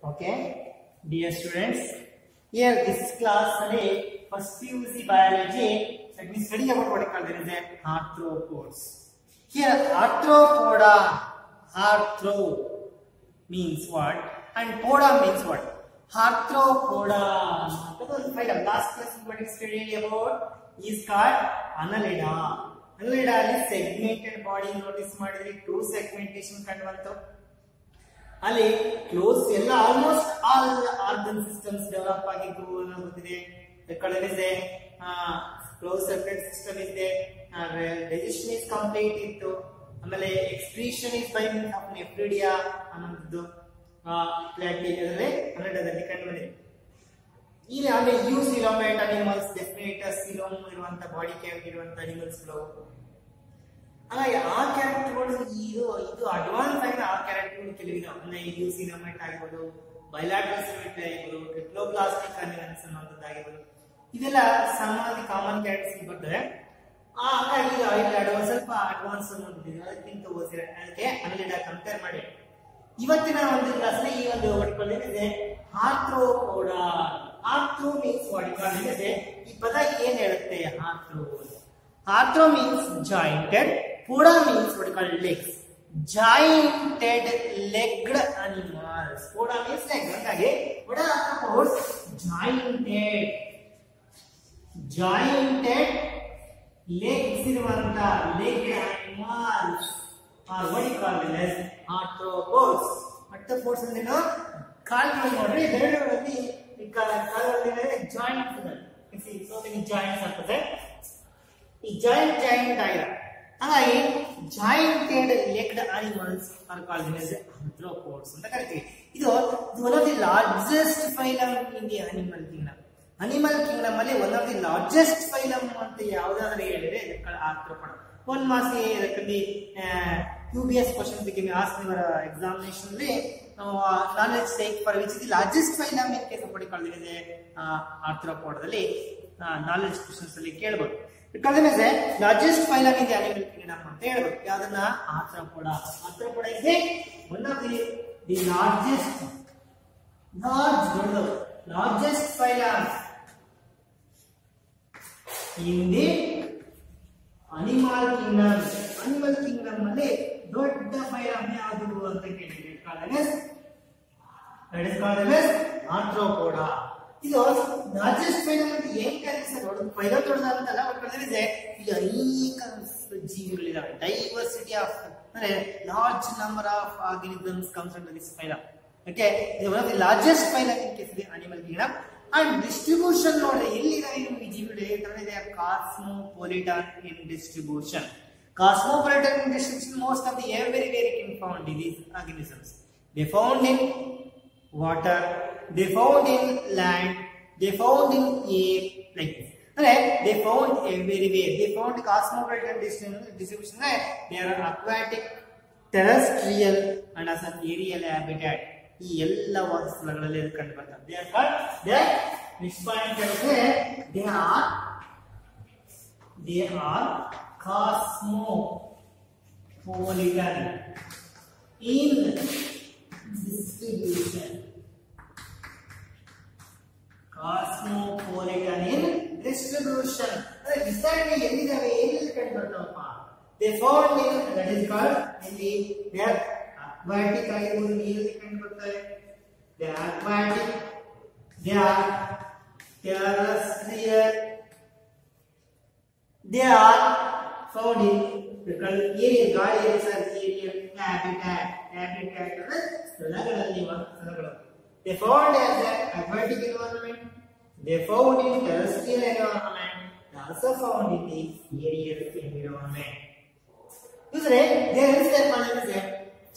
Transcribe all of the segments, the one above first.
Okay, dear students, here this class first PUC biology. Let me study about what called there is a arthropods. Here arthropoda, arthro means what and poda means what? Arthropoda. Last class what we studied about is called Annelida. Annelida is segmented body. Notice ಮಾಡಿದ್ರಿ two segmentation ಕಂಡುಬಂತು. ಅಲ್ಲಿ close ಎಲ್ಲ almost all organ systems develop ಆಗಿದ್ದು ಅನ್ನೋದು ಗೊತ್ತಿದೆ. ಇದೆ close separate system ಇದೆ, digestion is complete ಇತ್ತು, ಆಮೇಲೆ excretion is by means of nephridia ಅನ್ನೋದು ಕನ್ನಡದಲ್ಲಿ ಕಂಡುಬಂದಿದೆ. ಈಗ ಆಮೇಲೆ ಯೂಸಿಲೋಮೇಟ್ ಅನಿಮಲ್ಸ್, ಡೆಫಿನೆಟ್ ಸಿಲೋಮ್ ಇರುವಂತ ಬಾಡಿ ಕ್ಯಾವಿಟಿ ಇರುವಂತ ಅನಿಮಲ್ಸ್ ಗಳು. ಹಾಗಾಗಿ ಆ ಕ್ಯಾರೆಕ್ಟರ್ಗಳು ಇದು ಅಡ್ವಾನ್ಸ್ ಆಗಿ ಆ ಕ್ಯಾರೆಕ್ಟರ್ ಕೆಲವಿದೆ. ಅಂದ್ರೆ ಯೂಸಿಲೋಮೇಟ್ ಆಗಿರ್ಬೋದು, ಬೈಲಾಟ್ರಲ್ ಸಿಮೆಟ್ರಿ ಆಗಿರ್ಬೋದು, ಟ್ರಿಪ್ಲೋಪ್ಲಾಸ್ಟಿಕ್ ಅನಿಮಲ್ಸ್ ಅನ್ನೋದಾಗಿರ್ಬೋದು, ಇದೆಲ್ಲ ಸಾಮಾನ್ಯ ಕಾಮನ್ ಕ್ಯಾರೆಕ್ಟರ್ಸ್ ಬರ್ತದೆ. ಹಾಗಾಗಿ ಸ್ವಲ್ಪ ಅಡ್ವಾನ್ಸ್ ಅನ್ನೋದಿದೆ, ಅದಕ್ಕಿಂತ ಓದಿದ್ರೆ ಅದಕ್ಕೆ ಅನ್ನೆಲಿಡಾ ಕಂಪೇರ್ ಮಾಡಿ ಇವತ್ತಿನ ಒಂದು ಕ್ಲಾಸ್ ಈ ಒಂದು ಒಟ್ಟಿಕೊಳ್ಳಿದೆ ಆರ್ಥ್ರೋಪೋಡಾ. ಆರ್ಥ್ರೋ ಮೀನ್ಸ್ ಒಟ್ಟಿಕೊಳ್ಳಿದೆ. ಈ ಪದ ಏನ್ ಹೇಳುತ್ತೆ? Arthro. Arthro means jointed, poda means what you call legs. Jointed legged animals. Poda means leg. ಹಾಗಾಗಿ poda arthropods jointed legs ಇರುವಂತ legged animals are what you call as arthropods. arthropods ಅಂದ್ರೇನು? ಕಾಲುಗಳು ನೋಡ್ರಿ, ಬೆರಳುಗಳಲ್ಲಿ ಈ ಕಾಲುಗಳಲ್ಲಿ ಜಾಯಿಂಟ್ಸ್ ಇದೆ. so many joints ಆಗ್ತದೆ. ಈ ಜಾಯಿಂಟ್ ಆಗಿಲ್ಲ. ಹಾಗಾಗಿ jointed legged animals are called as arthropods ಅಂತ ಕರಿತೀವಿ. ಇದು one of the largest phylum in the animal kingdom. Animal kingdom ಅಲ್ಲಿ one of the largest phylum ಅಂತ ಯಾವ್ದಾದ್ರು ಹೇಳಿದ್ರೆ ಆರ್ಥ್ರೋಪೋಡ್. one marks QBS question became asked in your examination knowledge sake for which is the largest phylum in case of what you call arthropod ಅಲ್ಲಿ knowledge questions ಅಲ್ಲಿ ಕೇಳಬಹುದು. because it is the largest phylum in the animal kingdom ಅಂತ ಹೇಳಬಹುದು. ಯಾವ್ದನ್ನ? arthropoda. arthropoda is one of the largest phylum in the animal kingdom. animal kingdom ಅಲ್ಲಿ ದೊಡ್ಡ phylum ಯಾವುದು ಅಂತ ಕೇಳಿದ್ರೆ that is called as arthropoda. ಇದು ಲಾರ್ಜೆಸ್ಟ್ ಫೈಲಮ್ ಅಂತ ಏನ್ ಕರೀತಾರೆ? ಫೈಲಮ್ ದೊಡ್ಡದಾದಂತಲ್ಲ, ಇದೆ ಇದು ಅನೇಕ ಜೀವಿಗಳಿದಾವೆ. ಡೈವರ್ಸಿಟಿ ಆಫ್ ಅಂದ್ರೆ large number of organisms comes under this phylum. Okay, ಇದು one of the largest phylum in case the animal kingdom. And distribution ನೋಡ್ರಿ ಎಲ್ಲಿದಾವೆ ಈ ಜೀವಿಗಳು? ಇದೆ cosmopolitan in distribution. Cosmopolitan in distribution, most of the very can found in these organisms. They found in water, they found in land, they found in air, like this. They found everywhere. They found cosmopolitan distribution. They are aquatic, terrestrial, and as an aerial habitat. ಈ ಎಲ್ಲ ಸ್ಥಳಗಳಲ್ಲಿ ಕಂಡು ಬರ್ತಾರೆ. They are called next point. They are cosmopolitan in distribution. Cosmopolitan in distribution. Recently, ಎಲ್ಲಿ ಕಂಡು ಬರ್ತಾವಪ್ಪ? They found in, that is called in the aquatic ಆಗಿರ್ಬೋದು, ನೀರಲ್ಲಿ ಕಂಡು ಬರ್ತಾರೆ. They are aquatic, they are terrestrial, they are found in area, ಗಾಳಿ aerial habitat. ಸ್ಥಳಗಳಲ್ಲಿ ಸ್ಥಳಗಳು. They found as an aquatic environment, they found in terrestrial environment, they also found in the aerial environment. There is a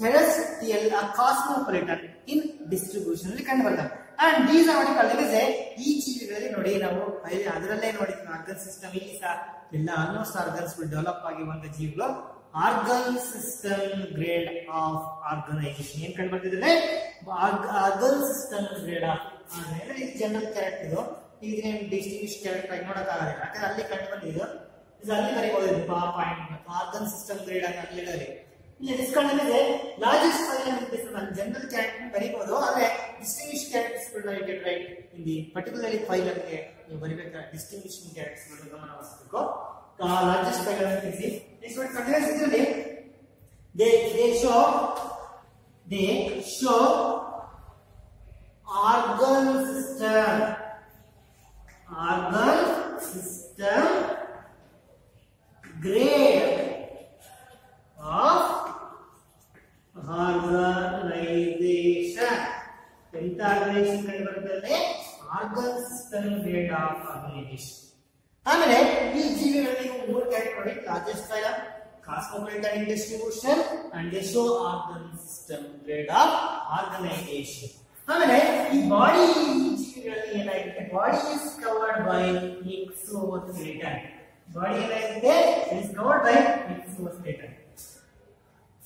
terrestrial or cosmopolitan in distribution ಅಲ್ಲಿ ಕಂಡು ಬರ್ತಾರೆ. And these are what you call ಈ ಜೀವಿಗಳಲ್ಲಿ ನೋಡಿ ನಾವು ಅದರಲ್ಲೇ ನೋಡಿದ್ವಿ organ system. ಇಲ್ಲಿ ಸಹ ಎಲ್ಲ ಆಲ್ಮೋಸ್ಟ್ ಆರ್ಗನ್ಸ್ ಡೆವಲಪ್ ಆಗಿರುವಂತ ಜೀವಿಗಳು. Organ system grade of organization ಏನ್ ಕಂಡು ಬರ್ತಿದ್ರೆ organ system grade of general character. ಇದು ಇದನ್ನ ಡಿಸ್ಟಿಂಗ್ವಿಶ್ ಕ್ಯಾರೆಕ್ಟರ್ ಆಗಿ ನೋಡಕ್ಕಾಗಲ್ಲ, ಯಾಕಂದ್ರೆ ಅಲ್ಲಿ ಕಂಡು ಬಂದಿದ್ದು ಅಲ್ಲಿ ಬರೀಬಹುದು ಪಾಯಿಂಟ್ ಆರ್ಗನ್ ಸಿಸ್ಟಮ್ ಗ್ರೇಡ್ ಅಂತ ಹೇಳಿ. ಇಲ್ಲಿ ಡಿಸ್ಕೌಂಟ್ ಇದೆ largest phylum in this one general character ಬರೀಬಹುದು ಆದರೆ ಡಿಸ್ಟಿಂಗ್ವಿಶ್ ಕ್ಯಾರೆಕ್ಟರ್ಸ್ ಗಳು get right in the particularly phylum ಗೆ ನೀವು ಬರೀಬೇಕಾದ ಡಿಸ್ಟಿಂಗ್ವಿಶಿಂಗ್ ಕ್ಯಾರೆಕ್ಟರ್ಸ್ ಗಳು ಗಮನ ಹರಿಸಬೇಕು largest phylum in this next word continues ಇದರಲ್ಲಿ they show organ system grade of organization ಎಂತ ಆರ್ಗನೈಸೇಷನ್ ಕಂಡು ಬರುತ್ತದೆ organ system grade of organisation ಆಮೇಲೆ ಈ ಜೀವಿಗಳಲ್ಲಿ ಮೂರು category largest phylum cosmopolitan in distribution and they show organ system grade of organization ಆಮೇಲೆ ಈ ಬಾಡಿ ಜೀವಿಗಳಲ್ಲಿ ಏನಾಗುತ್ತೆ body is covered by exoskeleton body ಏನಾಗುತ್ತೆ is covered by exoskeleton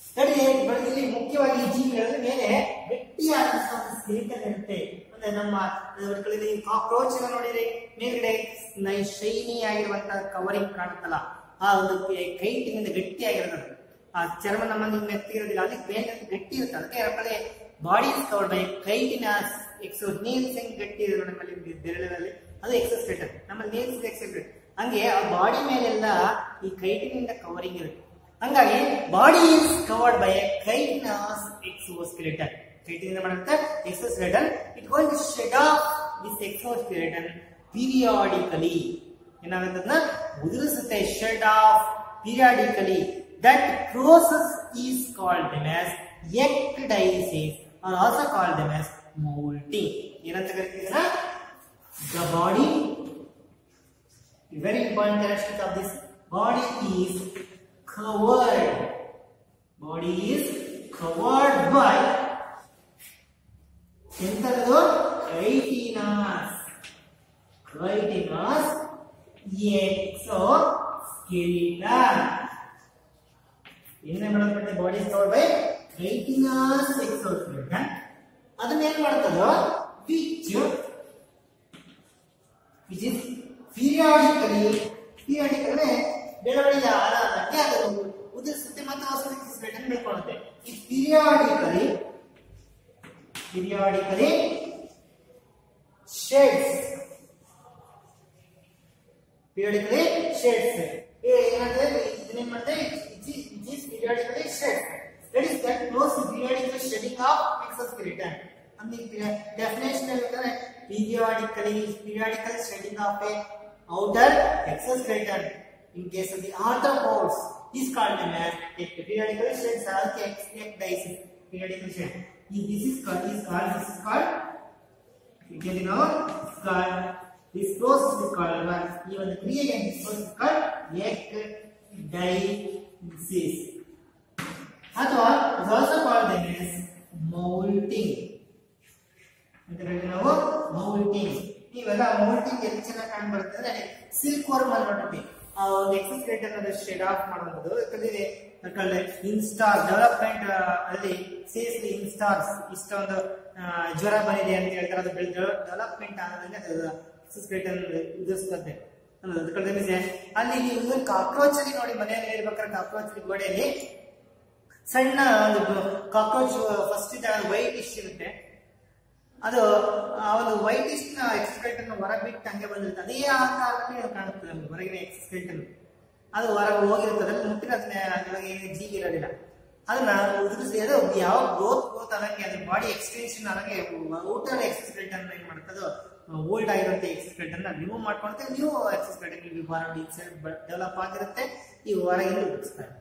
ಸರಿ ಇಲ್ಲಿ ಮುಖ್ಯವಾಗಿ ಈ ಜೀವಿಗಳ ಮೇಲೆ ಗಟ್ಟಿಯಾದ ಸ್ಕೆಲಿಟನ್ ಇರುತ್ತೆ ಅಂದ್ರೆ ನಮ್ಮ ಕಾಕ್ರೋಚ್ ನೋಡಿದ್ರೆ ಮೇಲ್ಗಡೆ ಶೈನಿ ಆಗಿರುವಂತಹ ಕವರಿಂಗ್ ಕಾಣುತ್ತಲ್ಲ ಆ ಒಂದು ಕೈಟಿನಿಂದ ಗಟ್ಟಿಯಾಗಿರೋದು ಆ ಚರ್ಮ ನಮ್ಮಲ್ಲಿ ಮೆತ್ತಿರೋದಿಲ್ಲ ಅಲ್ಲಿ ಬೇಗ ಗಟ್ಟಿ ಇರುತ್ತೆ ಅದಕ್ಕೆ ಕಡೆ body covered by chitinous exo nails ಹೆಂಗ್ ಗಟ್ಟಿ ಇರೋದು ನಮ್ಮಲ್ಲಿ ಬೆರಳಿನಲ್ಲಿ ಅದು ಎಕ್ಸೋಸ್ಕೆಲೆಟನ್ ನಮ್ಮಲ್ಲಿ ನೇಲ್ಸ್ ಎಕ್ಸೋಸ್ಕೆಲೆಟನ್ ಹಂಗೆ ಆ ಬಾಡಿ ಮೇಲೆಲ್ಲ ಈ ಕೈಟಿನಿಂದ ಕವರಿಂಗ್ ಇರುತ್ತೆ ಹಂಗಾಗಿ body is covered by chitinous exoskeleton ಕೈಟಿನಿಂದ ಮಾಡುತ್ತೆ exoskeleton it going to shed off this exoskeleton periodically ಏನಾಗುತ್ತದನ್ನ ಉದುರಿಸುತ್ತೆ shed off periodically that process is called them as ecdysis or also called them as molting ಏನಂತ ಕರೀತೀರಾ the body very important characteristic of this body is covered by ಎಂತದು chitinous exoskeleton ಏನೇ ಮಾಡಲ್ಪಟ್ಟೆ body is covered by chitinous exoskeleton ಅದನ್ನ ಏನು ಮಾಡುತ್ತದೋ which is periodically ಬೆಳವಣಿಗೆ ಆಧಾರಕ್ಕೆ ಅದನ್ನು ಉದುರಿಸುತ್ತೆ ಮತ್ತು ಹೊಸ ಎಕ್ಸೋಸ್ಕೆಲೆಟನ್ ಬೆಳ್ಕೊಳ್ಳುತ್ತೆ ಈ periodically sheds ಏನಂದ್ರೆ ಇದನ್ನೇನ್ ಮಾಡ್ತಾರೆ it is periodically shed that is that close periodical shedding of exoskeleton and the definition is periodical shedding of a outer exoskeleton in case of the arthropods is called them as periodical sheds or ecdysis periodical shed this is called you can know this process is called even the creation this process is called ecdysis ಅಥವಾ is also called them as molting ಅಂತ ಹೇಳ್ತೀವಿ ನಾವು molting ಇವೆಲ್ಲ molting ಎಲ್ಲಿ ಚೆನ್ನಾಗಿ ಕಾಣ ಬರುತ್ತೆ ಅಂದ್ರೆ ಸಿಲ್ಕ್ ವರ್ಮ್ ಅಲ್ಲಿ ನೋಡ್ತೀವಿ ಆ ಒಂದು ಎಕ್ಸೋಸ್ಕೆಲೆಟನ್ ಅನ್ನು ಶೆಡ್ ಆಫ್ ಮಾಡುವುದು ಯಾಕಂದ್ರೆ ಇನ್ಸ್ಟಾರ್ ಡೆವಲಪ್ಮೆಂಟ್ ಅಲ್ಲಿ ಸೇರಿಸಿ ಇನ್ಸ್ಟಾರ್ಸ್ ಇಷ್ಟೊಂದು ಜ್ವರ ಬಂದಿದೆ ಅಂತ ಹೇಳ್ತಾರೆ ಅದು ಡೆವಲಪ್ಮೆಂಟ್ ಆದಾಗ ಅದು ಎಕ್ಸೋಸ್ಕೆಲೆಟನ್ ಉದುರಿಸುತ್ತೆ ಅಲ್ಲಿ ನೀವು ಕಾಕ್ರೋಚ್ ಅಲ್ಲಿ ನೋಡಿ ಮನೆಯಲ್ಲಿ ಇರ್ಬೇಕಾದ್ರೆ ಕಾಕ್ರೋಚ್ ಗೋಡೆಯಲ್ಲಿ ಸಣ್ಣ ಒಂದು ಕಾಕ್ರೋಚ್ ಫಸ್ಟ್ ಇದ್ದಾಗ ವೈಟ್ ಇಶ್ ಇರುತ್ತೆ ಅದು ಆ ಒಂದು ವೈಟ್ ಇಶ್ ನ ಎಕ್ಸೋಸ್ಕೆಲೆಟನ್ ಹೊರ ಬಿಟ್ಟು ಹಂಗೆ ಬಂದಿರುತ್ತೆ ಅದೇ ಆಕಾರದಲ್ಲಿ ಕಾಣುತ್ತದೆ ನಮ್ಗೆ ಹೊರಗಿನ ಎಕ್ಸೋಸ್ಕೆಲೆಟನ್ ಅದು ಹೊರಗೆ ಹೋಗಿರ್ತದೆ ಮುಟ್ಟಿನ ಅದರೊಳಗೆ ಜೀವಿ ಇರೋದಿಲ್ಲ ಅದನ್ನ ಉದುರಿಸಿ ಅದು ಯಾವ ಗ್ರೋತ್ ಅದಕ್ಕೆ ಅದ್ರ ಬಾಡಿ ಎಕ್ಸ್ಟೆನ್ಷನ್ ಅದಕ್ಕೆ ಔಟರ್ ಎಕ್ಸೋಸ್ಕೆಲೆಟನ್ ಏನ್ ಮಾಡ್ತದೋ ಓಲ್ಡ್ ಆಗಿರುತ್ತೆ ಎಕ್ಸೋಸ್ಕೆಲೆಟನ್ ರಿಮೂವ್ ಮಾಡ್ಕೊಳುತ್ತೆ ನ್ಯೂ ಎಕ್ಸೋಸ್ಕೆಲೆಟನ್ ಡೆವಲಪ್ ಆಗಿರುತ್ತೆ ಈ ಹೊರಗಿಂದ ಉದುರಿಸ್ತಾರೆ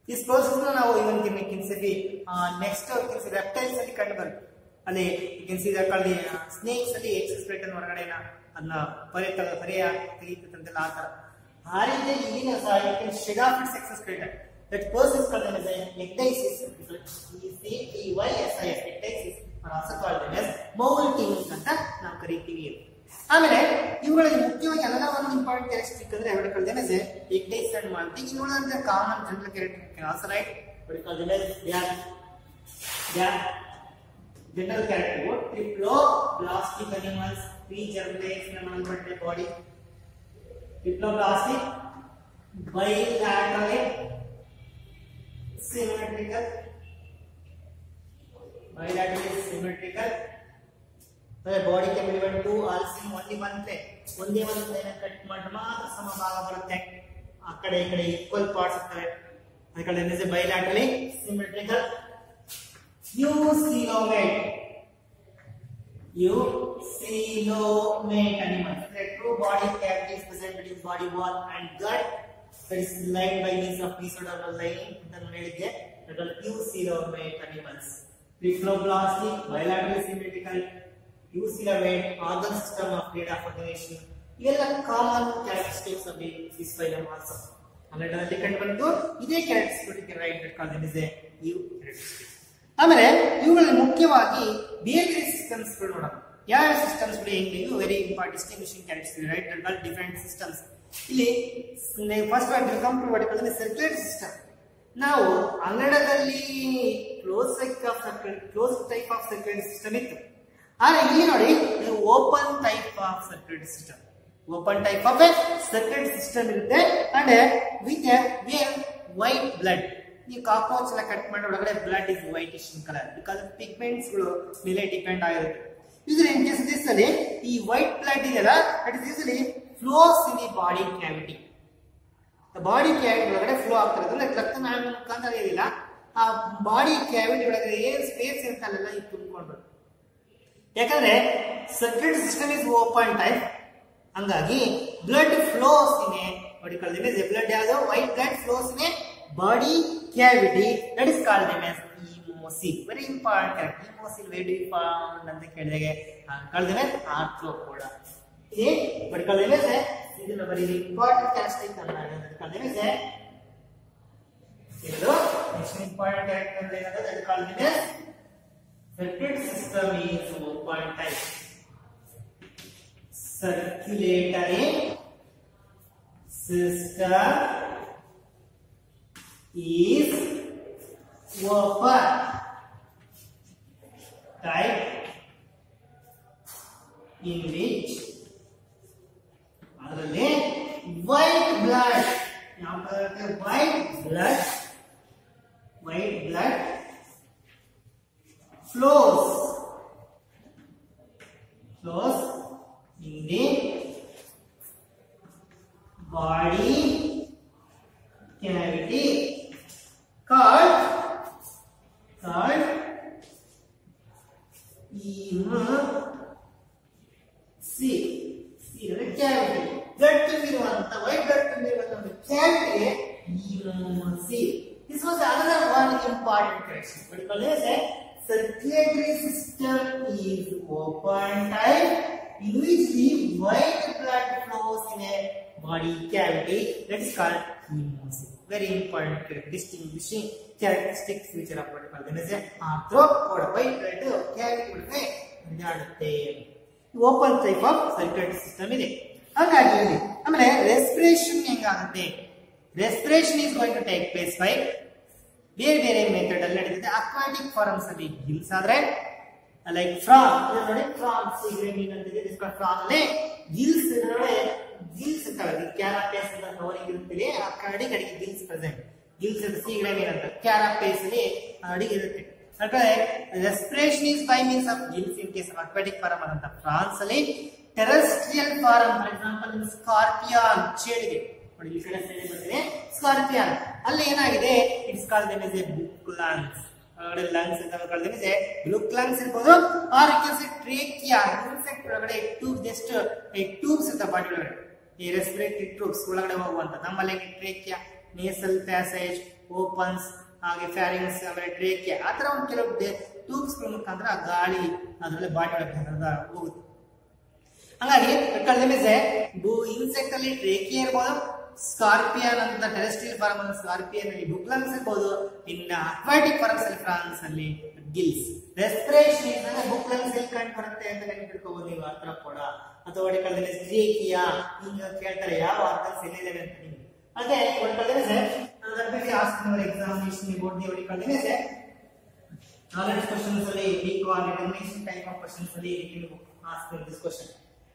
ಈ ಪ್ರೋಸೆಸ್ ನಾವು ಇವನ್ ನೆಕ್ಸ್ಟ್ ರೆಪ್ಟೈಲ್ಸ್ ಅಲ್ಲಿ ಕಂಡು ಬರುತ್ತೆ ಅಲ್ಲಿ ಅಲ್ಲಿ ಸ್ನೇಕ್ಸ್ ಅಲ್ಲಿ ಎಕ್ಸೋಸ್ಕೆಲೆಟನ್ ಹೊರಗಡೆ ಅದನ್ನ ಪರಿಯ ತೆಗೀತಂತೆಲ್ಲ ಆ ತರ ಆ ರೀತಿಯಾಗಿ ಇಲ್ಲಿನ ಸಹ shed of it's ಎಕ್ಸೋಸ್ಕೆಲೆಟನ್ that process called as ecdysis ecdysis or also called as molting ಅಂತ ನಾವು ಕರೀತೀವಿ ಆಮೇಲೆ ಇವುಗಳಲ್ಲಿ ಮುಖ್ಯವಾಗಿ ಎಲ್ಲ ಒಂದು ಇಂಪಾರ್ಟೆಂಟ್ ಕ್ಯಾರೆಕ್ಟರಿಸ್ಟಿಕ್ ಅಂದ್ರೆ what called them as ecdysis and molting ಇನ್ನೊಂದು common general characteristic also right what called them as general character triploblastic animals pre-germinate animal body triploblastic bilateral symmetrical. Bilaterally symmetrical. The body can be divided two also in only one plane. ಒಂದೇ ಒಂದು plane cut ಮಾಡಿ ಮಾತ್ರ ಸಮಭಾಗ ಬರುತ್ತೆ. ಆ ಕಡೆ ಈ ಕಡೆ equal parts ಇರ್ತವೆ. ಅದಕ್ಕೆ ಏನಿದೆ bilaterally symmetrical. Eucoelomate. Eucoelomate animals. The true body cavity is present between body wall and gut. That is lined by means of mesodermal lining. ಇದನ್ನು ಹೇಳಿದ್ದೆ. That are eucoelomate animals. Triploblastic, bilaterally symmetrical. Eucoelomate, organ system of data formation. ಇವೆಲ್ಲ common characteristics of this phylum also. ಅಲ್ಲಲ್ಲಿ ಕಂಡು ಬಂತು ಇದೇ characteristic right called is a you characteristics. ಆಮೇಲೆ ಇವುಗಳಲ್ಲಿ ಮುಖ್ಯವಾಗಿ ಬೇರೆ ಬೇರೆ ಸಿಸ್ಟಮ್ಸ್ ಗಳು ನೋಡೋಣ. ಯಾವ ಸಿಸ್ಟಮ್ಸ್ ಗಳು ಹೆಂಗೆ ಇವು very important distinguishing characteristics right called different systems. ಇಲ್ಲಿ first one come to what called circulatory system. ನಾವು ಅಂಗಡದಲ್ಲಿ close type of circulatory system ಇತ್ತು. ಆದ್ರೆ ಇಲ್ಲಿ ನೋಡಿ open type of circulatory system. Open type of a circulatory system ಇರುತ್ತೆ and with where white blood. ಈ cockroach ಎಲ್ಲ ಕಟ್ ಮಾಡಿ ಒಳಗಡೆ blood is whitish in colour because pigments ಗಳು ಮೇಲೆ ಡಿಪೆಂಡ್ ಆಗಿರುತ್ತೆ. ಯೂಶಲಿ ಇನ್ ಕೇಸ್ ದಿಸ್ ಅಲ್ಲಿ ಈ ವೈಟ್ ಬ್ಲಡ್ ಇದೆಯಲ್ಲ that is usually flows in the body cavity. Body cavity ಒಳಗಡೆ ಫ್ಲೋ ಆಗ್ತಿರೋದು ಅಂದ್ರೆ ರಕ್ತನಾಳ ಮುಖಾಂತರ ಏನಿಲ್ಲ ಆ ಬಾಡಿ ಕ್ಯಾವಿಟಿ ಒಳಗಡೆ ಏನ್ ಸ್ಪೇಸ್ ಇರುತ್ತೆ ಅಲ್ಲೆಲ್ಲ ಇದು ತುಂಬಿಕೊಂಡು. ಯಾಕಂದ್ರೆ circulatory system is open type, ಹಂಗಾಗಿ blood flows in a body called is blood ಯಾವುದು white blood flows in a body cavity that is called name as hemocoel. Very important. Hemocoel where do you found ಅಂತ ಕೇಳಿದಾಗ called name as arthropoda. ಇದೆ but called name as ಇದನ್ನ very important characteristic ಅಂತ called name as ಇದು next important character ಏನಂದ್ರೆ that called name as circulatory system is open type. Circulatory system is open type in which ಅದರಲ್ಲಿ white blood ಯಾವ ತರ white blood flows in the body cavity called cavity. Blood ತುಂಬಿರುವಂತ white blood ತುಂಬಿರುವಂತ ಒಂದು cavity hemocoel. This was another one important question. What you call it? Circulatory system is open type in which the white blood flows in a body cavity. That is called hemocoel. Very important distinguishing characteristic feature of what you call them is arthropoda. White blood cavity ಒಳಗೆ ನಡೆಯುತ್ತೆ. Open type of circulatory system ಇದೆ. ಹಾಗಾಗಿ ಆಮೇಲೆ respiration ಹೆಂಗಾಗುತ್ತೆ? Respiration is going to take place by ಬೇರೆ ಬೇರೆ method ಅಲ್ಲಿ ನಡೆಯುತ್ತೆ. ಅಕ್ವಾಟಿಕ್ ಫಾರ್ಮ್ಸ್ ಅಲ್ಲಿ ಗಿಲ್ಸ್ ಆದ್ರೆ ಲೈಕ್ ಫ್ರಾಗ್ ನೋಡಿ, ಫ್ರಾಗ್ಸ್ ಏನಂತಿದೆ ಫ್ರಾಗ್ ಅಲ್ಲಿ ಗಿಲ್ಸ್ ನೋಡಿ ಗಿಲ್ಸ್ ಇರ್ತವೆ. ಕ್ಯಾರಾಪೇಸ್ ಅಂತ ನೋರಿಗೆ ಇರುತ್ತದೆ, ಆ ಕಡೆಗೆ ಗಿಲ್ಸ್ ಪ್ರೆಸೆಂಟ್. ಗಿಲ್ಸ್ ಅಂತ ಸೀಗಡೆ ಏನಂತ ಕ್ಯಾರಾಪೇಸ್ ಅಲ್ಲಿ ಅಡಿಗೆ ಇರುತ್ತೆ. Respiration is by means of gills in case of aquatic form ಅಂತ. ಫ್ರಾನ್ಸ್ ಅಲ್ಲಿ terrestrial form for example scorpion ಚೇಳಿದೆ ನೋಡಿ, ಈ ಕಡೆ ಸೈಡ್ ಬಂದಿದೆ ಸ್ಕಾರ್ಪಿಯಾನ್. ಅಲ್ಲಿ ಏನಾಗಿದೆ it's called them is a book lungs. ಒಳಗಡೆ ಲಂಗ್ಸ್ ಅಂತ called them is a book lungs ಇರ್ಬೋದು. Or you can say trachea insect ಒಳಗಡೆ ಟ್ಯೂಬ್ ಜಸ್ಟ್ ಟ್ಯೂಬ್ಸ್ ಅಂತ ಬಾಡಿ ಒಳಗಡೆ ಈ ರೆಸ್ಪಿರೇಟರಿ ಟ್ಯೂಬ್ಸ್ ಒಳಗಡೆ ಹೋಗುವಂತ. ನಮ್ಮಲ್ಲಿ ಟ್ರೇಕಿಯಾ ನೇಸಲ್ ಪ್ಯಾಸೇಜ್ ಓಪನ್ಸ್, ಹಾಗೆ ಫ್ಯಾರಿಂಗ್ಸ್, ಆಮೇಲೆ ಟ್ರೇಕಿಯಾ ಆ ತರ ಒಂದು ಕೆಲವು ಟ್ಯೂಬ್ಸ್ ಮುಖಾಂತರ ಗಾಳಿ ಅದರಲ್ಲಿ ಬಾಡಿ ಒಳಗೆ ಹೋಗುತ್ತೆ. ಹಂಗಾಗಿ ಇನ್ಸೆಕ್ಟ್ ಅಲ್ಲಿ ಟ್ರೇಕಿಯಾ ಇರ್ಬೋದು, ಸ್ಕಾರ್ಪಿಯನ್ ಅಂತ ಟೆರೆಸ್ಟ್ರಿಯಲ್ ಫಾರ್ಮ್ ಅಲ್ಲಿ ಸ್ಕಾರ್ಪಿಯನ್ ಅಲ್ಲಿ ಬುಕ್ ಲಂಗ್ಸ್ ಇರ್ಬೋದು. ಇನ್ನ ಅಕ್ವಾಟಿಕ್ ಫಾರ್ಮ್ಸ್ ಅಲ್ಲಿ ಫ್ರಾನ್ಸ್ ಅಲ್ಲಿ ಗಿಲ್ಸ್. ರೆಸ್ಪಿರೇಷನ್ ಅಂದ್ರೆ ಬುಕ್ ಲಂಗ್ಸ್ ಎಲ್ಲಿ ಕಂಡು ಬರುತ್ತೆ ಅಂತ ನೆನಪಿಟ್ಕೋಬಹುದು ನೀವು. ಆರ್ಥ್ರೋಪೋಡ ಅಥವಾ ಒಡಿಕಲ್ದಲ್ಲಿ ಟ್ರೇಕಿಯಾ ಹಿಂಗ ಕೇಳ್ತಾರೆ ಯಾವ ಆರ್ಗನ್ಸ್ ಎಲ್ಲಿದೆ ಅಂತ ನೀವು. ಅದೇ ಒಡಿಕಲ್ದಲ್ಲಿ examination about the vertical image. Knowledge questions only, weak or determination type of questions only we can ask in this question.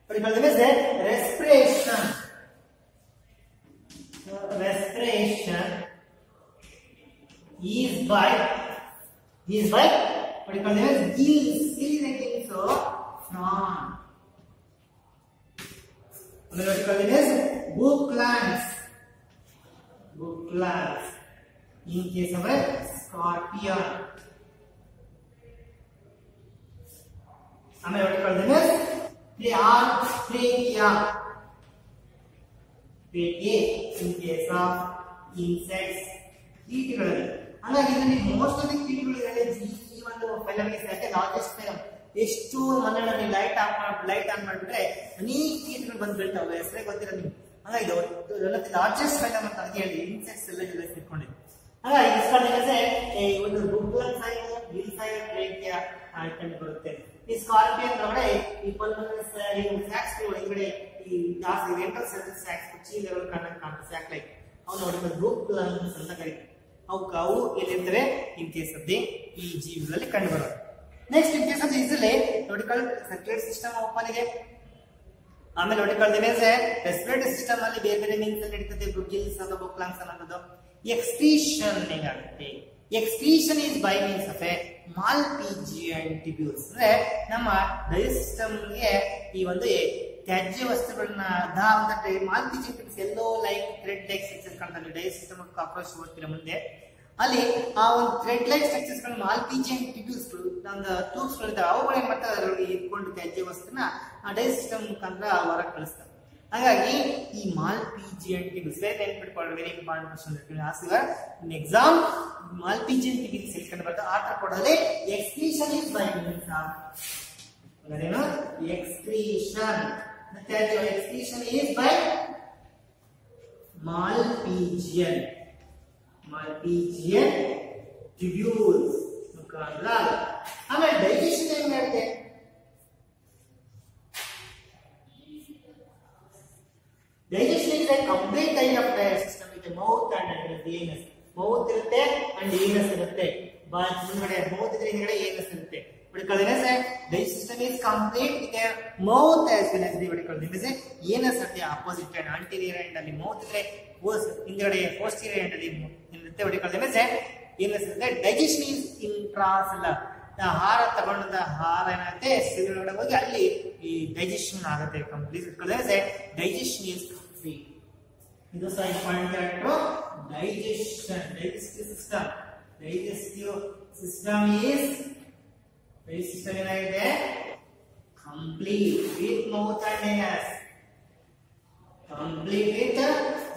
Vertical image respiration. is by what you call them as gills. Gill is again so frond. What you call them as booklands. Booklands. In case of a scorpion. And what you call them as trachea. Trachea in case of insects. ಕೀಟಗಳಲ್ಲಿ ಹಾಗಾಗಿ ಇದರಲ್ಲಿ most of the ಕೀಟಗಳಿದೆ ಈ ಒಂದು phylum ಗೆ largest phylum ಎಷ್ಟು ಮನೆಯಲ್ಲಿ light on ಮಾಡಿಬಿಟ್ರೆ ಅನೇಕ ಕೀಟಗಳು ಬಂದು ಬೀಳ್ತಾವೆ ಹೆಸರೇ ಗೊತ್ತಿಲ್ಲ ನಿಮ್ಗೆ ಹಾಗಾಗಿ ಇದು ಲಾರ್ಜೆಸ್ಟ್ ಫೈಲಮ್ ಅಂತ ಹೇಳಿ ಇನ್ಸೆಕ್ಟ್ಸ್ ಎಲ್ಲ ಇಟ್ಕೊಂಡಿದೆ ಹಾಗಾಗಿ ಇಸ್ಕೊಂಡಿದ್ರೆ ಒಂದು ಬುಕ್ಲನ್ ಸೈಡ್ ಗಿಲ್ ಸೈಡ್ ಟ್ರೇಕಿಯಾ ಕಂಡು ಬರುತ್ತೆ ಈ ಸ್ಕಾರ್ಪಿಯನ್ ಒಳಗಡೆ ಈ ಪಲ್ಮನಸ್ ಸ್ಯಾಕ್ಸ್ ಒಳಗಡೆ ಈ ಜಾಸ್ತಿ ವೆಂಟ್ರಲ್ ಸ್ಯಾಕ್ಸ್ ಚೀಲಗಳು ಕಾಣುತ್ತೆ ಸ್ಯಾಕ್ ಲೈಕ್ ಅವನು ನೋಡಿ ಬುಕ್ಲನ್ಸ್ ಅಂತ ಕರೀತಾರೆ ಅವು ಎಲ್ಲಿರ್ತವೆ ಇನ್ ಕೇಸ್ ಆಫ್ ದಿ ಈ ಜೀವಿಗಳಲ್ಲಿ ಕಂಡು ಬರೋದು ನೆಕ್ಸ್ಟ್ ಇನ್ ಕೇಸ್ ಆಫ್ ಇದರಲ್ಲಿ ನೋಡಿಕೊಳ್ಳಿ ಸರ್ಕ್ಯುಲೇಟರಿ ಸಿಸ್ಟಮ್ ಓಪನ್ ಇದೆ ಆಮೇಲೆ ನೋಡಿಕೊಳ್ಳಿ ರೆಸ್ಪಿರೇಟರಿ ಸಿಸ್ಟಮ್ ಅಲ್ಲಿ ಬೇರೆ ಬೇರೆ ಮೀನ್ಸ್ ನಡೀತದೆ ಗಿಲ್ಸ್ ಅಥವಾ ಬುಕ್ಲಾಂಗ್ಸ್ ಅನ್ನೋದು ಎಕ್ಸ್ಕ್ರೀಷನ್ ಹೆಂಗಾಗುತ್ತೆ excretion is by means of a Malpighian tubules ಅಂದ್ರೆ ನಮ್ಮ ಡೈಜೆಸ್ಟಿವ್ ಸಿಸ್ಟಮ್ಗೆ ಈ ಒಂದು ತ್ಯಾಜ್ಯ ವಸ್ತುಗಳನ್ನ ಮಾಲ್ಪಿಜಿಯನ್ ಟ್ಯೂಬ್ಸ್ ಎಲ್ಲೋ ಲೈಕ್ ಥ್ರೆಡ್ ಲೈಕ್ ಸ್ಟ್ರಕ್ಚರ್ಸ್ ಕಾಣ್ತಾರೆ ಡೈಜೆಸ್ಟಿವ್ ಸಿಸ್ಟಮ್ ಅಪ್ರೋಚ್ ಓದ್ತೀರಾ ಮುಂದೆ ಅಲ್ಲಿ ಆ ಒಂದು ಥ್ರೆಡ್ ಲೈಕ್ ಸ್ಟ್ರಕ್ಚರ್ಸ್ ಗಳು ಮಾಲ್ಪಿಜಿಯನ್ ಟ್ಯೂಬ್ಯೂಲ್ಸ್ ಒಂದು ಟ್ಯೂಬ್ಸ್ ಗಳಿದ್ದಾವೆ ಅವುಗಳು ಏನ್ ಮಾಡ್ತಾರೆ ಅದರಲ್ಲಿ ಇಟ್ಕೊಂಡು ತ್ಯಾಜ್ಯ ವಸ್ತುನ ಆ ಡೈಜೆಸ್ಟಿವ್ ಸಿಸ್ಟಮ್ ಮುಖಾಂತರ ಹೊರಗೆ ಕಳಿಸ್ತಾರೆ ಹಾಗಾಗಿ ಈ ಮಾಲ್ಪಿಜಿಯನ್ ಟ್ಯೂಬ್ಸ್ ನೆನ್ಪಿಟ್ಕೊಳ್ಳಿ very important question ask in exam Malpighian tubes ಎಲ್ಲಿ ಬರ್ತದೆ ಆತರ ಕೊಡೋದೇ excretion is by means of ಅದೇನು ಎಕ್ಸ್ಕ್ರೀಷನ್ ಮತ್ತೆ excretion is by Malpighian tubules ಮುಖಾಂತರ ಆಮೇಲೆ ಡೈಜೆಷನ್ ಹೆಂಗಾಗುತ್ತೆ digestion is a complete kind of system with mouth and anus mouth ಇರುತ್ತೆ ಅಂಡ್ ಏನಸ್ ಇರುತ್ತೆ ಮುಂದ್ಗಡೆ ಮೌತ್ ಇದ್ರೆ ಹಿಂದ್ಗಡೆ ಏನಸ್ ಇರುತ್ತೆ digestive system is complete with a mouth as well as the vertical limb. Anus at the opposite and anterior end ಅಲ್ಲಿ mouth ಇದ್ರೆ ಹಿಂದ್ಗಡೆ posterior end ಅಲ್ಲಿ ಇರುತ್ತೆ vertical limb. Anus ಇದ್ರೆ digestion is intracellular. ಆಹಾರ ತಗೊಂಡ ಆಹಾರ ಏನಾಗುತ್ತೆ ಸೆಲ್ ಒಳಗಡೆ ಹೋಗಿ ಅಲ್ಲಿ ಈ ಡೈಜೆಷನ್ ಆಗುತ್ತೆ ಕಂಪ್ಲೀಟ್ ಡೈಜೆಷನ್ ಇಸ್ ಕಂಪ್ಲೀಟ್ ಇದು ಸಹ important factor digestion digestive system ಏನಾಗಿದೆ complete with mouth and anus complete with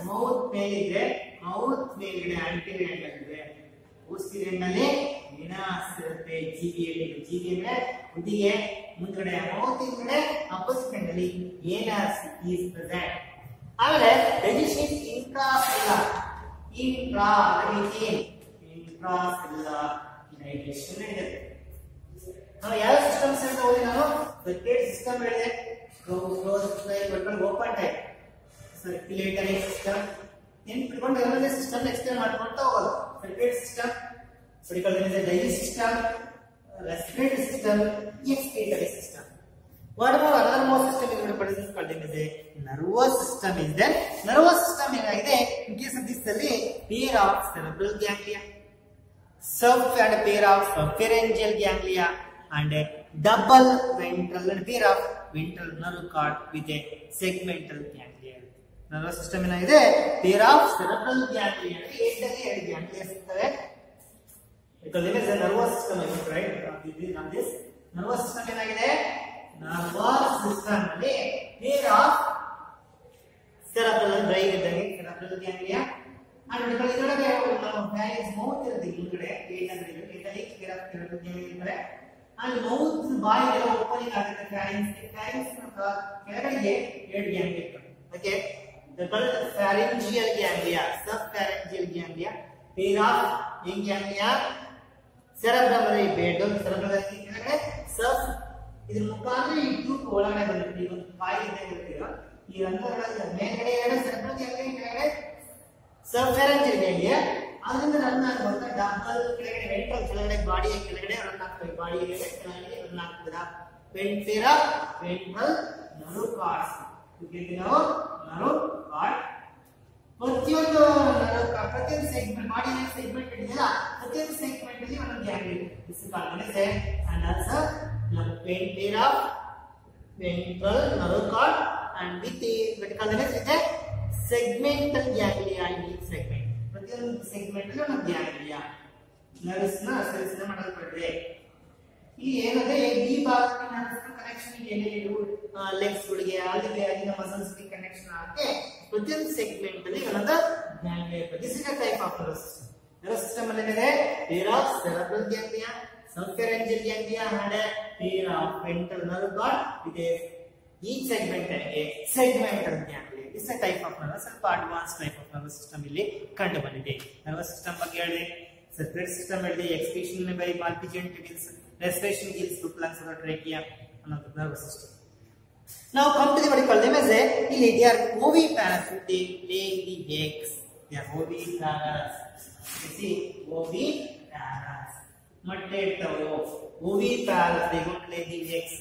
mouth ಮೇಲಿದೆ ಮೌತ್ ಮೇಲಿದೆ ಆಂಟೀರಿಯರ್ ಎಂಡ್ ಆಗಿದೆ posterior end ಅಲ್ಲಿ ಏನಸ್ ಇರುತ್ತೆ ಜೀವಿ ಅಂದ್ರೆ ಉದಿಗೆ ಮುಂದ್ಗಡೆ ಮೌತ್ ಹಿಂದ್ಗಡೆ ಅಪೋಸಿಟ್ ಎಂಡ್ ಅಲ್ಲಿ ಏನಸ್ ಈಸ್ ಪ್ರೆಸೆಂಟ್ ಆಮೇಲೆ ಡೈಜೆಷನ್ ಇಂಟ್ರಾಸೆಲ್ಯುಲರ್ ಇಂಟ್ರಾಸೆಲ್ಯುಲರ್ ಡೈಜೆಷನ್ ಇದೆ ನಾವು ಯಾವ ಸಿಸ್ಟಮ್ಸ್ ಅಂತ ಓದಿ ನಾನು ಸರ್ಕ್ಯುಲೇಟರಿ ಸಿಸ್ಟಮ್ ಹೇಳಿದೆ close type open type circulatory system ನೆನ್ಪಿಟ್ಕೊಂಡು ಎರಡನೇ ಸಿಸ್ಟಮ್ ಎಕ್ಸ್ಪ್ಲೇನ್ ಮಾಡ್ಕೊಳ್ತಾ ಹೋಗೋದು circulatory system digestive system, respiratory system, excretory system. What about another more system is called nervous system is there. Nervous system in case of this pair of cerebral ganglia, sub and pair of subpharyngeal ganglia, and a double ventral and pair of ventral nerve cord with a segmental ganglia. Nervous system pair of cerebral ganglia. Ganglia because there is a nervous system, right? On this nervous system ಏನಾಗಿದೆ nervous system ಅಲ್ಲಿ pair of cerebral brain ಇದ್ದಂಗೆ cerebral ganglia and ಇದರೊಳಗೆ ನಮ್ಮ pharynx mouth ಇರುತ್ತೆ ಹಿಂದ್ಗಡೆ ಇದರಲ್ಲಿ pair of cerebral ganglia ಇರುತ್ತೆ and mouth ಬಾಯಿ ಎಲ್ಲ ಓಪನಿಂಗ್ ಆಗುತ್ತೆ pharynx ಕೆಳಗಡೆ ಎರಡು ganglia ಇರುತ್ತೆ okay the pharyngeal ganglia subpharyngeal ganglia pair of ganglia cerebrum bed cerebrum ಕೆಳಗಡೆ ಸಬ್ ಇದರ ಮುಖಾಂತರ ಈ ಟ್ಯೂಬ್ ಒಳಗಡೆ ಬರುತ್ತೆ ಈ ಒಂದು ಬಾಯಿ ಇದ್ದಂಗಿರ್ತೀರ ಈ ರಂಧ್ರಗಳ ಮೇಲ್ಗಡೆ ಎರಡು cerebrum ಕೆಳಗಡೆ subpharyngeal ganglia ಅದರಿಂದ ರನ್ ಆಗುವಂತ ಡಬಲ್ ಕೆಳಗಡೆ ವೆಂಟ್ರಲ್ ಕೆಳಗಡೆ ಬಾಡಿಯ ಕೆಳಗಡೆ ರನ್ ಆಗ್ತದೆ ಬಾಡಿಯ ಕೆಳಗಡೆ ರನ್ ಆಗ್ತದ ವೆಂಟ್ರಲ್ nerve cords ನಾವು nerve cord ಪ್ರತಿಯೊಂದು ಸೆಗ್ಮೆಂಟ್ ಬಾಡಿ ಸೆಗ್ಮೆಂಟ್ ಇದೆಯಲ್ಲ ಪ್ರತಿಯೊಂದು ಸೆಗ್ಮೆಂಟ್ ಅಲ್ಲಿ ಒಂದೊಂದು ganglia this is called as a and also the pair of ventral nerve cord and with the vertical nerve with a segmental ganglia in each segment ಪ್ರತಿಯೊಂದು segment ಅಲ್ಲಿ ಒಂದೊಂದು ganglia nerves ನ cells ನ ಮಾಡಲ್ಪಟ್ಟಿದೆ ಇಲ್ಲಿ ಏನಂದ್ರೆ ಈ ಭಾಗಕ್ಕೆ ನರ್ವ್ಸ್ ಕನೆಕ್ಷನ್ ಏನೇನು ಲೆಗ್ಸ್ ಗಳಿಗೆ ಅಲ್ಲಿನ ಮಸಲ್ಸ್ ಗೆ ಕನೆಕ್ಷನ್ ಆಗುತ್ತೆ ಪ್ರತಿಯೊಂದು ಸೆಗ್ಮೆಂಟ್ ಅಲ್ಲಿ ಒಂದೊಂದು ganglia this is a type of nervous system ಅಲ್ಲಿ ಇದೆ pair of cerebral ganglia subpharyngeal ganglia and a pair of ventral nerve cord with each segment a segmental ganglia this is a type of nervous ಸ್ವಲ್ಪ advanced type of nervous system ಇಲ್ಲಿ ಕಂಡು ಬಂದಿದೆ nervous system ಬಗ್ಗೆ ಹೇಳಿದೆ circulatory system ಹೇಳಿದೆ excretion by Malpighian gills respiration gills to lungs or trachea another nervous system now come to the what you call them as a ಇಲ್ಲಿ they are oviparous they lay the eggs they are oviparous you see oviparous ಮೊಟ್ಟೆ ಇಡ್ತಾವೆ oviparous they don't lay the eggs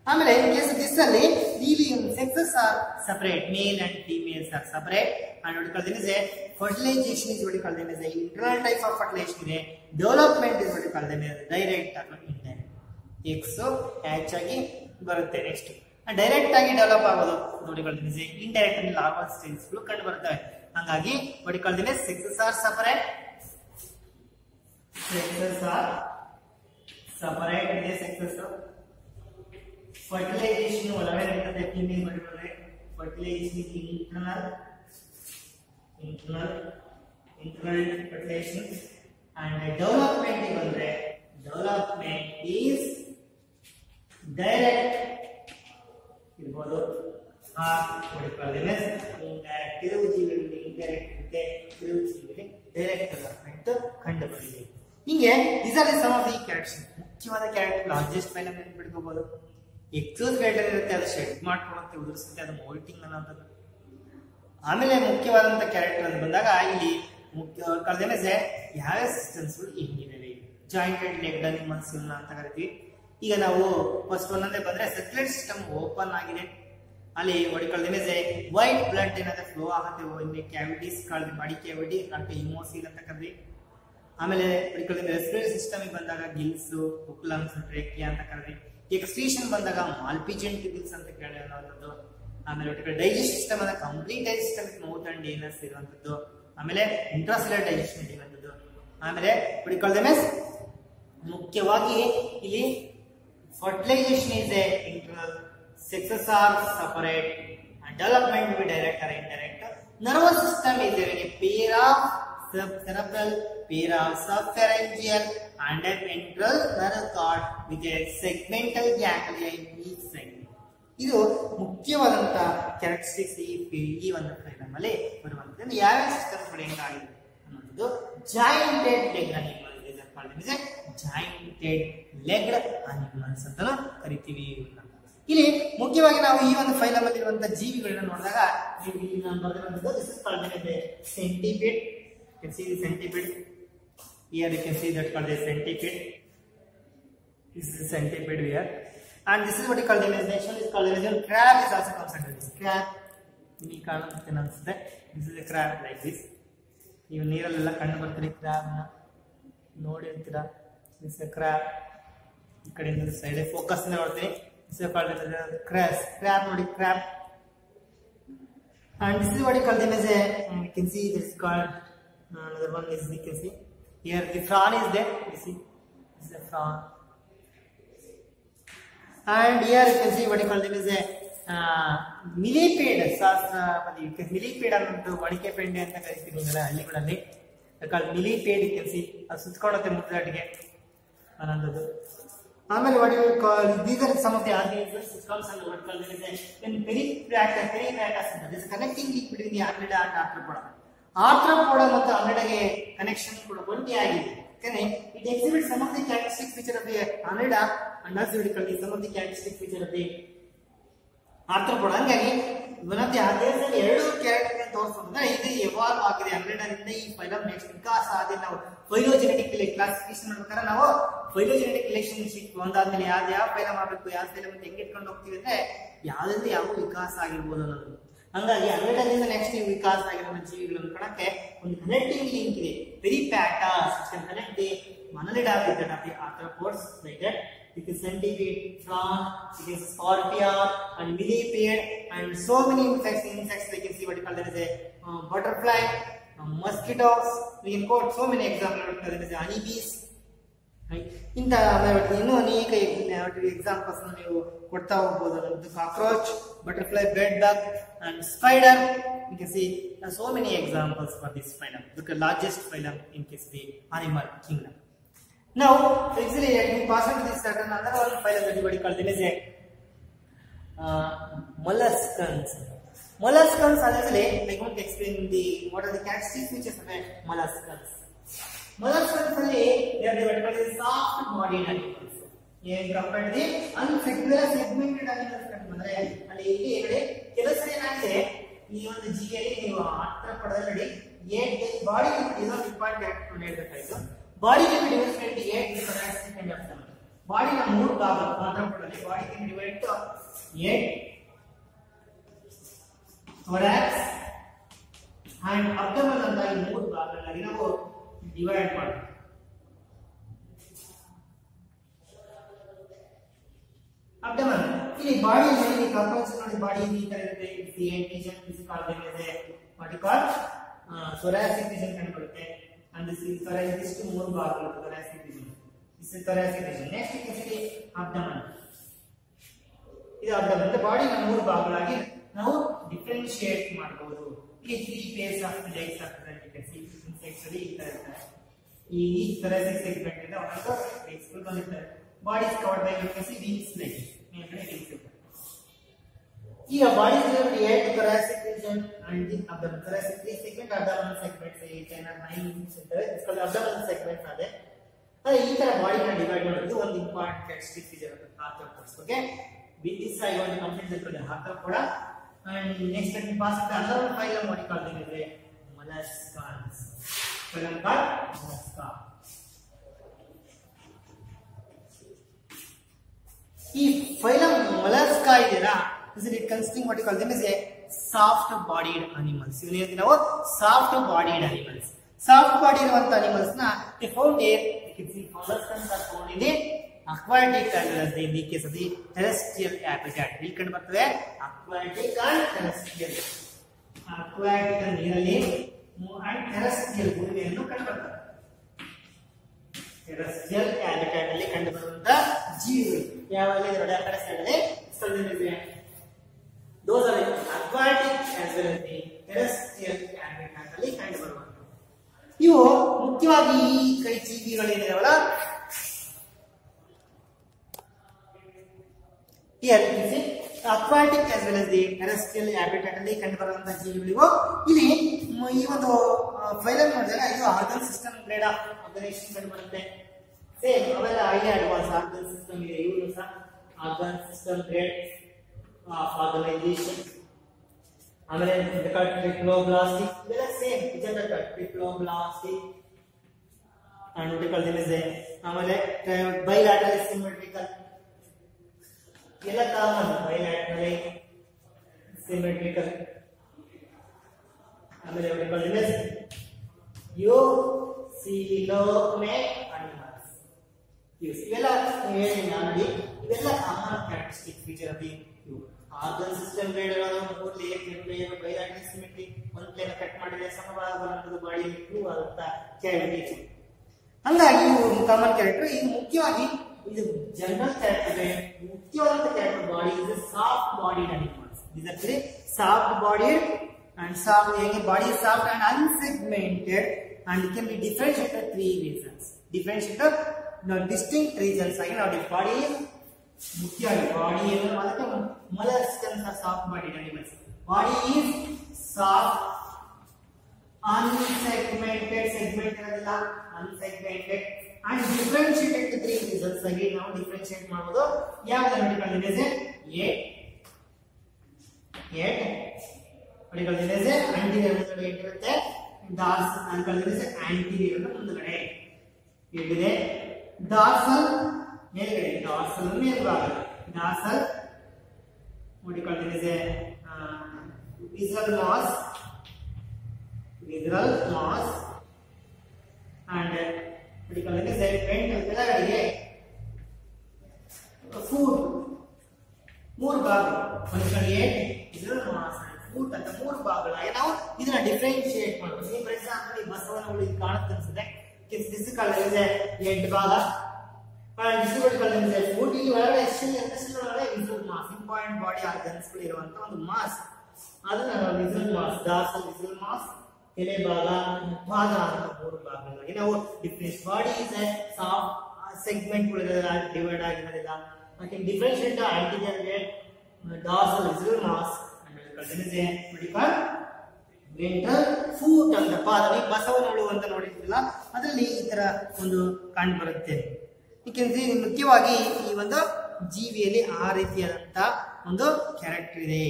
ಆಮೇಲೆ case this ಅಲ್ಲಿ ಇಲ್ಲಿ sexes are separate male and females are separate and what you call them is a fertilization is what you call them as a internal type of fertilization ಇದೆ development is what you call them as direct or indirect eggs hatch ಆಗಿ ಬರುತ್ತೆ next direct ಆಗಿ develop ಆಗೋದು ನೋಡಿ ಕಳ್ತೀನಿ indirect ಆಗಿ larval stages ಗಳು ಕಂಡು ಬರ್ತವೆ ಹಾಗಾಗಿ what you call them as sexes are separate ಇದೆ sexes fertilization ಒಳಗಡೆ ಇರ್ತದೆ ಫೀಮೇಲ್ ಮಾಡಿದ್ರೆ fertilization is internal fertilization and development ಬಂದ್ರೆ development is direct ಇರ್ಬೋದು indirect ಕೆಲವು ಜೀವಿಗಳಲ್ಲಿ indirect ಇರುತ್ತೆ ಕೆಲವು ಜೀವಿಗಳಲ್ಲಿ direct development ಕಂಡು ಬಂದಿದೆ ಹಿಂಗೆ these are some of the characters ಮುಖ್ಯವಾದ ಕ್ಯಾರೆಕ್ಟರ್ ಲಾರ್ಜೆಸ್ಟ್ ಫೈಲಮ್ ಅಂತ ಬಿಡ್ಕೋಬಹುದು ಎಕ್ಸೋಸ್ಕೆಲೆಟನ್ ಇರುತ್ತೆ ಅದು ಶೆಡ್ ಮಾಡ್ಕೊಳ್ಳುತ್ತೆ ಉದುರಿಸುತ್ತೆ ಅದು ಮೋಲ್ಟಿಂಗ್ ಅನ್ನೋದು ಆಮೇಲೆ ಮುಖ್ಯವಾದಂತ ಕ್ಯಾರೆಕ್ಟರ್ ಅಂತ ಬಂದಾಗ ಇಲ್ಲಿ ಮುಖ್ಯ ಕಳೆದೇನೆ ಯಾವ ಸಿಸ್ಟಮ್ಸ್ ಹೆಂಗಿದಾವೆ ಜಾಯಿಂಟೆಡ್ ಲೆಗ್ ಅನಿಮಲ್ಸ್ ಅಂತ ಕರಿತೀವಿ ಈಗ ನಾವು ಫಸ್ಟ್ ಒಂದೊಂದೇ ಬಂದ್ರೆ ಸರ್ಕ್ಯುಲೇಟರಿ ಸಿಸ್ಟಮ್ ಓಪನ್ ಆಗಿದೆ ಅಲ್ಲಿ ಹೊಡಿಕೊಳ್ಳದೇನೆ ವೈಟ್ ಬ್ಲಡ್ ಏನಾದ್ರೆ ಫ್ಲೋ ಆಗುತ್ತೆ ಕ್ಯಾವಿಟೀಸ್ ಬಾಡಿ ಕ್ಯಾವಿಟಿ ಅಂತ ಹಿಮೋಸಿಲ್ ಅಂತ ಕರೀತೀವಿ ಆಮೇಲೆ ಹೊಡಿಕೊಳ್ಳದೇನೆ ರೆಸ್ಪಿರೇಟರಿ ಸಿಸ್ಟಮ್ ಬಂದಾಗ ಗಿಲ್ಸ್ ಲಂಗ್ಸ್ ಟ್ರೇಕಿಯಾ ಅಂತ ಕರೀತೀವಿ ಎಕ್ಸ್ಕ್ರೀಷನ್ ಬಂದಾಗ ಮಾಲ್ಪಿಜೆಂಟ್ ಗಿಲ್ಸ್ ಅಂತ ಕೇಳುವಂತದ್ದು ಆಮೇಲೆ ಡೈಜೆಸ್ಟ್ ಸಿಸ್ಟಮ್ ಅಂದ್ರೆ complete digest system mouth and anus ಇರುವಂತದ್ದು ಆಮೇಲೆ ಇಂಟ್ರಾಸೆಲ್ಯುಲರ್ ಡೈಜೆಷನ್ ಇರುವಂತದ್ದು ಆಮೇಲೆ ಹೊಡಿಕೊಳ್ಳದೇನೆ ಮುಖ್ಯವಾಗಿ ಇಲ್ಲಿ fertilization is a internal sexes are separate and development will be direct or indirect nervous system is a pair of cerebral pair of subpharyngeal and a ventral nerve cord with a segmental ganglia in each segment ಇದು ಮುಖ್ಯವಾದಂತ characteristics ಈ ಒಂದು phylum ಅಲ್ಲಿ ಬರುವಂತದ್ದು ಯಾವ system ಹೆಂಗಾಗಿದೆ ಅನ್ನೋದು jointed leg animals jointed legged animals ಅಂತ ಕರಿತೀವಿ ಇಲ್ಲಿ ಮುಖ್ಯವಾಗಿ ನಾವು ಈ ಒಂದು ಫೈಲಮ್ ಅಲ್ಲಿ ಇರುವಂತಹ ಜೀವಿಗಳನ್ನ ನೋಡಿದಾಗ centipede can see the centipede here you can see that called a centipede this is a centipede here and this is what you call the nation is called the crab is also comes under this crab ini ಕಾಣುತ್ತೆ ಅನ್ಸುತ್ತೆ this is a crab like this ನೀವು ನೀರಲ್ಲೆಲ್ಲ ಕಂಡು ಬರ್ತೀರಿ crab ನ ನೋಡಿರ್ತೀರಾ this is a crab ಈ ಕಡೆಯಿಂದ side focus ನೋಡ್ತೀನಿ this is called the crab ನೋಡಿ crab and this is what you call them as a you can see this is called another one is you can see here the prawn is there you see this is a prawn and here you can see what you call them is a millipede millipede ಅನ್ನೋದು ವಡಿಕೆ ಪೆಂಡೆ ಅಂತ ಕರೀತೀವಿ ನೀವೆಲ್ಲ ಹಳ್ಳಿಗಳಲ್ಲಿ called millipede you can see ಅದು ಸುತ್ತಕೊಳ್ಳುತ್ತೆ ಮುದ್ದಾಟಿಗೆ ಅನ್ನೋದು ಆಮೇಲೆ what you call these are some of the organisms which comes under what called there is a peripratus this is connecting link between the annelida and arthropoda arthropoda ಮತ್ತು ಅನ್ನೆಡಾಗೆ connection ಕೂಡ ಒಂದೇ ಆಗಿದೆ ಯಾಕಂದ್ರೆ it exhibit some of the characteristic feature of the annelida and also it call some of the characteristic feature of the arthropoda ಹಂಗಾಗಿ ಇವನತ್ತೆ ಆ ದೇಶದಲ್ಲಿ ಎರಡು ಕ್ಯಾರೆಕ್ಟರ್ ತೋರಿಸೋದ್ರೆ ಇದು ಎವಾಲ್ವ್ ಆಗಿದೆ ಅನ್ನೆಡಾದಿಂದ ಈ ಫೈಲಮ್ ನೆಕ್ಸ್ಟ್ ವಿಕಾಸ ಆಗಿದೆ ನಾವು ಫೈಲೋಜೆನೆಟಿಕ್ ಕ್ಲಾಸಿಫಿಕೇಶನ್ ಮಾಡ್ಬೇಕಾದ್ರೆ ನಾವು ಫೈಲೋಜೆನೆಟಿಕ್ ರಿಲೇಶನ್ಶಿಪ್ ಒಂದಾದ್ಮೇಲೆ ಯಾವ ಫೈಲಮ್ ಆಗಬೇಕು ಯಾವ ಫೈಲಮ್ ಹೆಂಗೆ ಇಟ್ಕೊಂಡು ಹೋಗ್ತೀವಿ ಅಂದ್ರೆ ಯಾವ್ದ್ರಿಂದ ಯಾವ ವಿಕಾಸ ಆಗಿರ್ಬೋದು ಅನ್ನೋದು ಹಂಗಾಗಿ 100 ರಿಂದ ನೆಕ್ಸ್ಟ್ ವಿಕಾಸ ಆಗಿರೋ ಜೀವಿಗಳನ್ನು ಕಣಕ್ಕೆ ಒಂದು ಕನೆಕ್ಟಿಂಗ್ ಲಿಂಕ್ ಇದೆ. Peripatus connect the monolid with that of the arthropods like that. It is centipede, frog, it is scorpia and millipede and so many insects they can see what you call there is a butterfly, mosquitoes. We can quote so many examples. There is honeybees. Right? In the ಇನ್ನೂ ಅನೇಕ examples ನೀವು ಕೊಡ್ತಾ ಹೋಗಬಹುದು. Cockroach, butterfly, bed bug and spider. You can see so many examples for this phylum, the largest phylum in case the animal kingdom. Now, actually, let me pass on to this certain another one phylum that everybody called them is a molluscans. Molluscans are actually, I want to explain what are the characteristic features of a molluscans. Molluscans are they are divided into soft bodied animals. Compared to the segmented animals, ಅಲ್ಲಿ ಇಲ್ಲಿ ಎರಡು ಕೆಲಸ ಏನಾಗಿದೆ, ಈ ಒಂದು ಜೀವಿಯಲ್ಲಿ ನೀವು ಆರ್ಥ್ರೋಪೊಡದಲ್ಲಿ 8 ಬಾಡಿ ಇದೊಂದು ಇಂಪಾರ್ಟೆಂಟ್ ಹೇಳ್ಬೇಕಾಯ್ತು. Body can be divided into 8 thoracic and abdomen. ಬಾಡಿನ 3 ಭಾಗ ಆರ್ಥ್ರೋಪೊಡಲ್ಲಿ body can be divided into 8 thorax and abdomen ಅಂತ ಈ 3 ಭಾಗಗಳಾಗಿ ನಾವು ಡಿವೈಡ್ ಮಾಡ್ತೀವಿ. abdomen ಇಲ್ಲಿ ಬಾಡಿ ಮೇಲೆ ಕಾಂಪೌಂಡ್ಸ್ ನೋಡಿ ಬಾಡಿ ಈ ತರ ಇರುತ್ತೆ. ದಿ ಎಂಟಿಜನ್ ಫಿಸಿಕಲ್ ಇದೆ what you call thoracic region ಕಂಡುಬರುತ್ತೆ. and this is thoracic ಇಷ್ಟು 3 ಭಾಗಗಳು thoracic region. this is thoracic region. next you can see abdomen. ಇದು abdomen ಅಂದ್ರೆ ಬಾಡಿನ 3 ಭಾಗಗಳಾಗಿ ನಾವು ಡಿಫರೆನ್ಶಿಯೇಟ್ ಮಾಡಬಹುದು. ಇಲ್ಲಿ 3 pairs of legs ಆಗ್ತದೆ. you can see insects ಅಲ್ಲಿ ಈ ತರ ಇರುತ್ತೆ. ಈ thoracic segment ಇಂದ ಒಂದು legs ಬಂದಿರುತ್ತೆ. body is covered by you can see wings like this. Here body is divided into 8 thoracic region and the abdomen. Thoracic segment, abdominal segment, say 10 or 9 it's called abdominal segment are there. So ಈ ತರ body ನ divide ಮಾಡೋದು ಒಂದು important characteristic feature of arthropods. Okay, with this I want to complete the arthropoda and next let me pass the other phylum what you call them is molluscans. Phylum called mollusca. ಈ phylum mollusca ಇದೆಯಲ್ಲ, it consisting what you call them is a soft bodied animals. ಇವನ್ನ ಹೇಳ್ತೀವಿ ನಾವು soft bodied animals. Soft body ಇರುವಂತ animals ನ the found in molluscans are found in the aquatic as well as in the case of the terrestrial habitat. ಇಲ್ಲಿ ಕಂಡು ಬರ್ತದೆ aquatic and terrestrial. Aquatic ಅಂದ್ರೆ ನೀರಲ್ಲಿ ಅಂಡ್ ಟೆರೆಸ್ಟ್ರಿಯಲ್ ಭೂಮಿಯನ್ನು ಕಂಡು ಬರ್ತದೆ. ಟೆರೆಸ್ಟ್ರಿಯಲ್ ಹ್ಯಾಬಿಟಾಟ್ ಅಲ್ಲಿ ಕಂಡು ಬರುವಂತ ಜೀವಿಗಳು ಯಾವಾಗಲೂ ಇದರ ಕಡೆ ಸೈಡಲ್ಲಿ ಸೊಳ್ಳೆ those are aquatic as well as the terrestrial habitat ಅಲ್ಲಿ ಕಂಡು ಬರುವಂತ ಇವು ಮುಖ್ಯವಾಗಿ ಈ ಕೈ ಜೀವಿಗಳೇನಿದಾವಲ್ಲ here you see aquatic as well as the terrestrial habitat ಅಲ್ಲಿ ಕಂಡು ಬರುವಂತ ಜೀವಿಗಳಿವು. ಇಲ್ಲಿ ಈ ಒಂದು ಫೈಲಮ್ ನೋಡಿದಾಗ ಇದು organ system grade of organisation ಕಂಡು ಬರುತ್ತೆ. ಸೇಮ್ ಅವೆಲ್ಲ ಹೈಲಿ ಅಡ್ವಾನ್ಸ್ ಆರ್ಗನ್ ಸಿಸ್ಟಮ್ ಇದೆ. ಇವರು ಸಹ organ system grade of organisation. ಆಮೇಲೆ ಟ್ರಿಪ್ಲೋಬ್ಲಾಸ್ಟಿಕ್ ಇದೆಲ್ಲ same general triploblastic and vertical ಇದೆ. ಆಮೇಲೆ ಬೈಲ್ಯಾಟರಲ್ ಸಿಮೆಟ್ರಿಕಲ್ ಎಲ್ಲ ಕಾಮನ್. ಬೈಲ್ಯಾಟರಲ್ ಸಿಮೆಟ್ರಿಕಲ್ ಆಮೇಲೆ ವರ್ಟಿಕಲ್ ಇದೆ ಯು ಸಿಲೋಮೆ ಅನಿಮಲ್ಸ್. ಇವೆಲ್ಲ ಹೇಳಿ ನೋಡಿ, ಇವೆಲ್ಲ common characteristic feature of the organ system grade ಇರೋದು 3 ಲೇಯರ್ ಲೇಯರ್ ಬೈಲ್ಯಾಟರಲ್ ಸಿಮೆಟ್ರಿಕ್ ಒಂದು ಪ್ಲೇನ್ ಕಟ್ ಮಾಡಿದ್ರೆ ಸಮಭಾಗವನ್ನು ಬಾಡಿಯಲ್ಲಿ ಪ್ರೂವ್ ಆಗುತ್ತಾ ಕ್ಯಾರೆಕ್ಟರ್. ಹಂಗಾಗಿ ಇವು ಕಾಮನ್ ಕ್ಯಾರೆಕ್ಟರ್. ಇದು ಮುಖ್ಯವಾಗಿ ಇದು ಜನರಲ್ ಕ್ಯಾರೆಕ್ಟರ್. ಮುಖ್ಯವಾದ character body is soft bodied animals. these are three soft bodied and soft body is soft and unsegmented and it can be differentiated 3 reasons. Differentiated distinct regions ಆಗಿ ನೋಡಿ. Body ಮುಖ್ಯವಾಗಿ body ಏನು ಅದಕ್ಕೆ molluscans are soft bodied animals. Body is soft unsegmented, segmented ಇರಲ್ಲ unsegmented and differentiated to 3 reasons ಆಗಿ ನಾವು differentiate ಮಾಡಬಹುದು. ಯಾವುದು ನೋಡಿ ಕಂಡಿದೆ anterior ಇರುತ್ತೆ, anterior ಮುಂದುಗಡೆ ಇಲ್ಲಿದೆ. ಡಾರ್ಸಲ್ ಮೇಲ್ಗಡೆ, ಡಾರ್ಸಲ್ ಮೇಲ್ಭಾಗ, ಡಾರ್ಸಲ್ and ಕೆಳಗಡೆಗೆ ಫೂಟ್ ಮೂರು ಭಾಗ ಫೂಟ್ ಅಂತ ಮೂರು ಭಾಗಗಳಾಗಿ ನಾವು ಇದನ್ನ ಡಿಫ್ರೆನ್ಶಿಯೇಟ್ ಮಾಡ್ತೀವಿ. ಫಾರ್ ಎಕ್ಸಾಂಪಲ್ ಈ ಬಸವನ ಇದು ಕಾಣುತ್ತೆ ಅನ್ಸುತ್ತೆ. ಫಿಸಿಕಲ್ ಹೆಡ್ ಭಾಗ ಡಿಸ್ಟ್ರಿಬ್ಯೂಟ್ ಫೂಟ್ ಇಲ್ಲಿ ಒಳಗಡೆ visceral mass important body organs ಇರುವಂತ ಒಂದು ಮಾಸ್ ಅದನ್ನ ನಾವು visceral mass dorsal visceral mass ಎಲೆ ಭಾಗ ಭಾಗ ಅಂತ ಮೂರು ಭಾಗಗಳಾಗಿ ನಾವು difference body is soft segment divide ಆಗಿರೋದಿಲ್ಲ. ಮತ್ತೆ differentiate antigen rate dorsal visceral mass ventral foot ಅಂತ ಪಾದವಿ ಬಸವನಹುಳು ಅಂತ ನೋಡಿದ್ವಿಲ್ಲ ಅದರಲ್ಲಿ ಈ ತರ ಒಂದು ಕಂಡು ಬರುತ್ತೆ. ಏಕೆಂದ್ರೆ ಮುಖ್ಯವಾಗಿ ಈ ಒಂದು ಜೀವಿಯಲ್ಲಿ ಆ ರೀತಿಯಾದಂತಹ ಒಂದು ಕ್ಯಾರೆಕ್ಟರ್ ಇದೆ.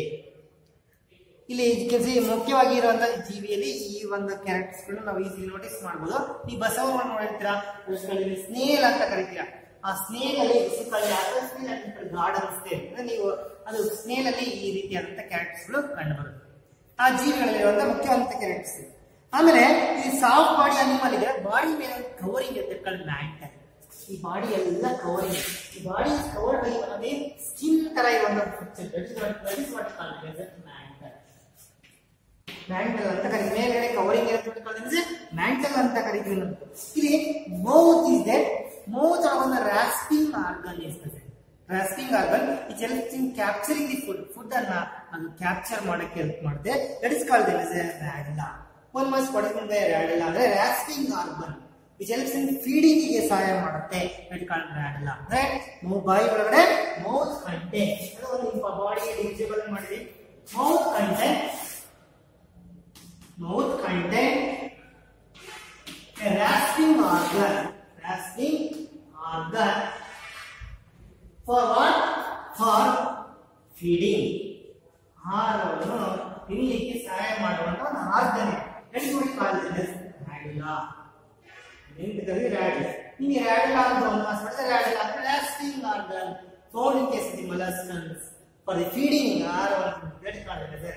ಇಲ್ಲಿ ಮುಖ್ಯವಾಗಿ ಇರುವಂತಹ ಜೀವಿಯಲ್ಲಿ ಈ ಒಂದು ಕ್ಯಾರೆಕ್ಟರ್ಸ್ ನಾವು ಈಸಿಲಿ ನೋಟಿಸ್ ಮಾಡಬಹುದು. ಈ ಬಸವನಹುಳು ನೋಡಿರ್ತೀರಾ, ಸ್ನೇಲ್ ಅಂತ ಕರಿತೀರಾ. ಆ ಸ್ನೇಲ್ ಅಲ್ಲಿ ಗಾರ್ಡನ್ಸ್ ನೀವು ಅದು ಸ್ನೇಲ್ ಅಲ್ಲಿ ಈ ರೀತಿಯಾದಂತಹ ಕ್ಯಾರೆಕ್ಟರ್ಸ್ ಗಳು ಕಂಡು ಬರುತ್ತೆ. ಆ ಜೀವಿಗಳಲ್ಲಿರುವಂತಹ ಮುಖ್ಯವಾದಂತಹ ಕ್ಯಾರೆಕ್ಟರ್ಸ್. ಆಮೇಲೆ ಈ ಸಾಫ್ಟ್ ಬಾಡಿ ಅನಿಮಲ್ ಇದೆ, ಬಾಡಿ ಮೇಲೆ ಕವರಿಂಗ್ ಇರುತ್ತೆ ಮ್ಯಾಂಟಲ್. ಈ ಬಾಡಿ ಎಲ್ಲ ಕವರಿಂಗ್, ಈ ಬಾಡಿ ಕವರ್ ಬೈ ಸ್ಕಿನ್ ತರ ಮ್ಯಾಂಟಲ್ ಅಂತ ಕರೀತೀವಿ. ಮೇಲ್ಗಡೆ ಕವರಿಂಗ್ ಇರುತ್ತೆ ಮ್ಯಾಂಟಲ್ ಅಂತ ಕರೀತೀವಿ. ಇಲ್ಲಿ ಮೌತ್ ಇದೆ, ಮೌತ್ ಒಂದು ರಾಸ್ಪಿಂಗ್ ಆರ್ಗನ್ ಇರ್ತದೆ. Rasping organ it helps in capturing the food ಅನ್ನ ಅದು ಕ್ಯಾಪ್ಚರ್ ಮಾಡಕ್ಕೆ ಹೆಲ್ಪ್ ಮಾಡುತ್ತೆ. That is called radula. One must ಪಡೆದುಕೊಂಡ ರಾಡಿಲಾ ಅಂದ್ರೆ rasping organ which helps in feeding ಗೆ ಸಹಾಯ ಮಾಡುತ್ತೆ. That is called radula. ಅಂದ್ರೆ ಬಾಯಿ ಒಳಗಡೆ ಮೌತ್ ಕಂಟೆಂಟ್ ಅದು ಒಂದು ಬಾಡಿ ಡಿವಿಸಿಬಲ್ ಮಾಡಿದ್ವಿ. Mouth content rasping organ for what? For feeding. ಆಹಾರವನ್ನು ತಿನ್ನಲಿಕ್ಕೆ ಸಹಾಯ ಮಾಡುವಂತ ಒಂದು ಆರ್ಗನ್ ನಿಮಗೆ ರಾಡಿಲಾ ಅಂತ ಒಂದು ರಾಡಿಲಾ ಅಂದ್ರೆ rasping organ found in case the molluscans for the feeding ಆಹಾರವನ್ನು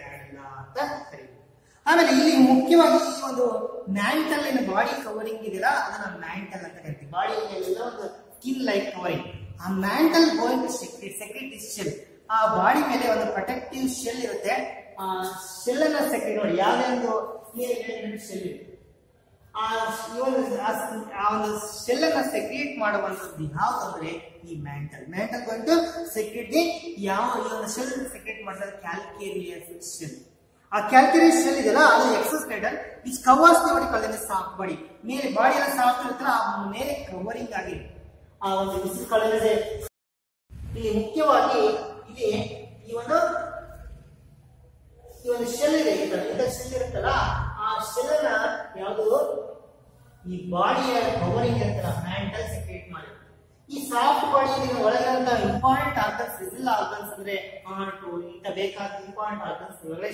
ರಾಡಿಲಾ ಅಂತ ಕರೀತೀವಿ. ಆಮೇಲೆ ಇಲ್ಲಿ ಮುಖ್ಯವಾಗಿ ಈ ಒಂದು ಮ್ಯಾಂಟಲ್ ಇನ್ ಬಾಡಿ ಕವರಿಂಗ್ ಇದೆಯಲ್ಲ ಅದನ್ನ ಮ್ಯಾಂಟಲ್ ಅಂತ ಕರಿತೀವಿ. ಬಾಡಿ ಎಲ್ಲ ಒಂದು ಸ್ಕಿನ್ ಲೈಕ್ ಕವರಿಂಗ್. ಆ mantle going to secrete this shell. ಆ ಬಾಡಿ ಮೇಲೆ ಒಂದು ಪ್ರೊಟೆಕ್ಟಿವ್ ಶೆಲ್ ಇರುತ್ತೆ. ಆ ಶೆಲ್ ಅನ್ನ ಸೆಕ್ರೆಟ್ ನೋಡಿ ಯಾವುದೇ ಒಂದು ಶೆಲ್ ಇದೆ ಆ ಒಂದು ಶೆಲ್ ಅನ್ನ ಸೆಕ್ರೆಟ್ ಮಾಡುವಂತದ್ದು ಯಾವ್ದು ಅಂದ್ರೆ ಈ mantle going to secrete the ಯಾವ ಈ ಒಂದು ಶೆಲ್ ಸೆಕ್ರೆಟ್ ಮಾಡಿದ್ರೆ ಕ್ಯಾಲ್ಕೇರಿಯಸ್ ಶೆಲ್. ಆ ಕ್ಯಾಲ್ಕೇರಿಯಸ್ ಶೆಲ್ ಇದೆಯಲ್ಲ ಅದು exoskeleton which covers the body called soft body. ಮೇಲೆ ಬಾಡಿ ಎಲ್ಲ ಸಾಫ್ಟ್ ಇರುತ್ತಲ್ಲ ಆ ಮೇಲೆ ಕವರಿಂಗ್ ಆಗಿದೆ ಆ ಒಂದು ಇಲ್ಲಿ ಮುಖ್ಯವಾಗಿ ಇಲ್ಲಿ ಈ ಒಂದು ಶೆಲ್ ಇದೆ ಶೆಲ್ ಇರುತ್ತಲ್ಲ ಆ ಶೆಲ್ ಅನ್ನ ಯಾವುದು ಈ ಬಾಡಿಯ ಕವರಿಂಗ್ ಇರುತ್ತಲ್ಲ ಮ್ಯಾಂಟಲ್ ಸೆಕ್ರೆಟ್ ಮಾಡಿ. ಈ ಸಾಫ್ಟ್ ಬಾಡಿಯಲ್ಲಿ ಒಳಗಿರುವಂತಹ ಇಂಪಾರ್ಟೆಂಟ್ ಆರ್ಗನ್ಸ್ ವಿಸಿಲ್ ಆರ್ಗನ್ಸ್ ಅಂದ್ರೆ ಹಾರ್ಟ್ ಇಂತ ಬೇಕಾದ ಇಂಪಾರ್ಟೆಂಟ್ ಆರ್ಗನ್ಸ್ ಒಳಗಡೆ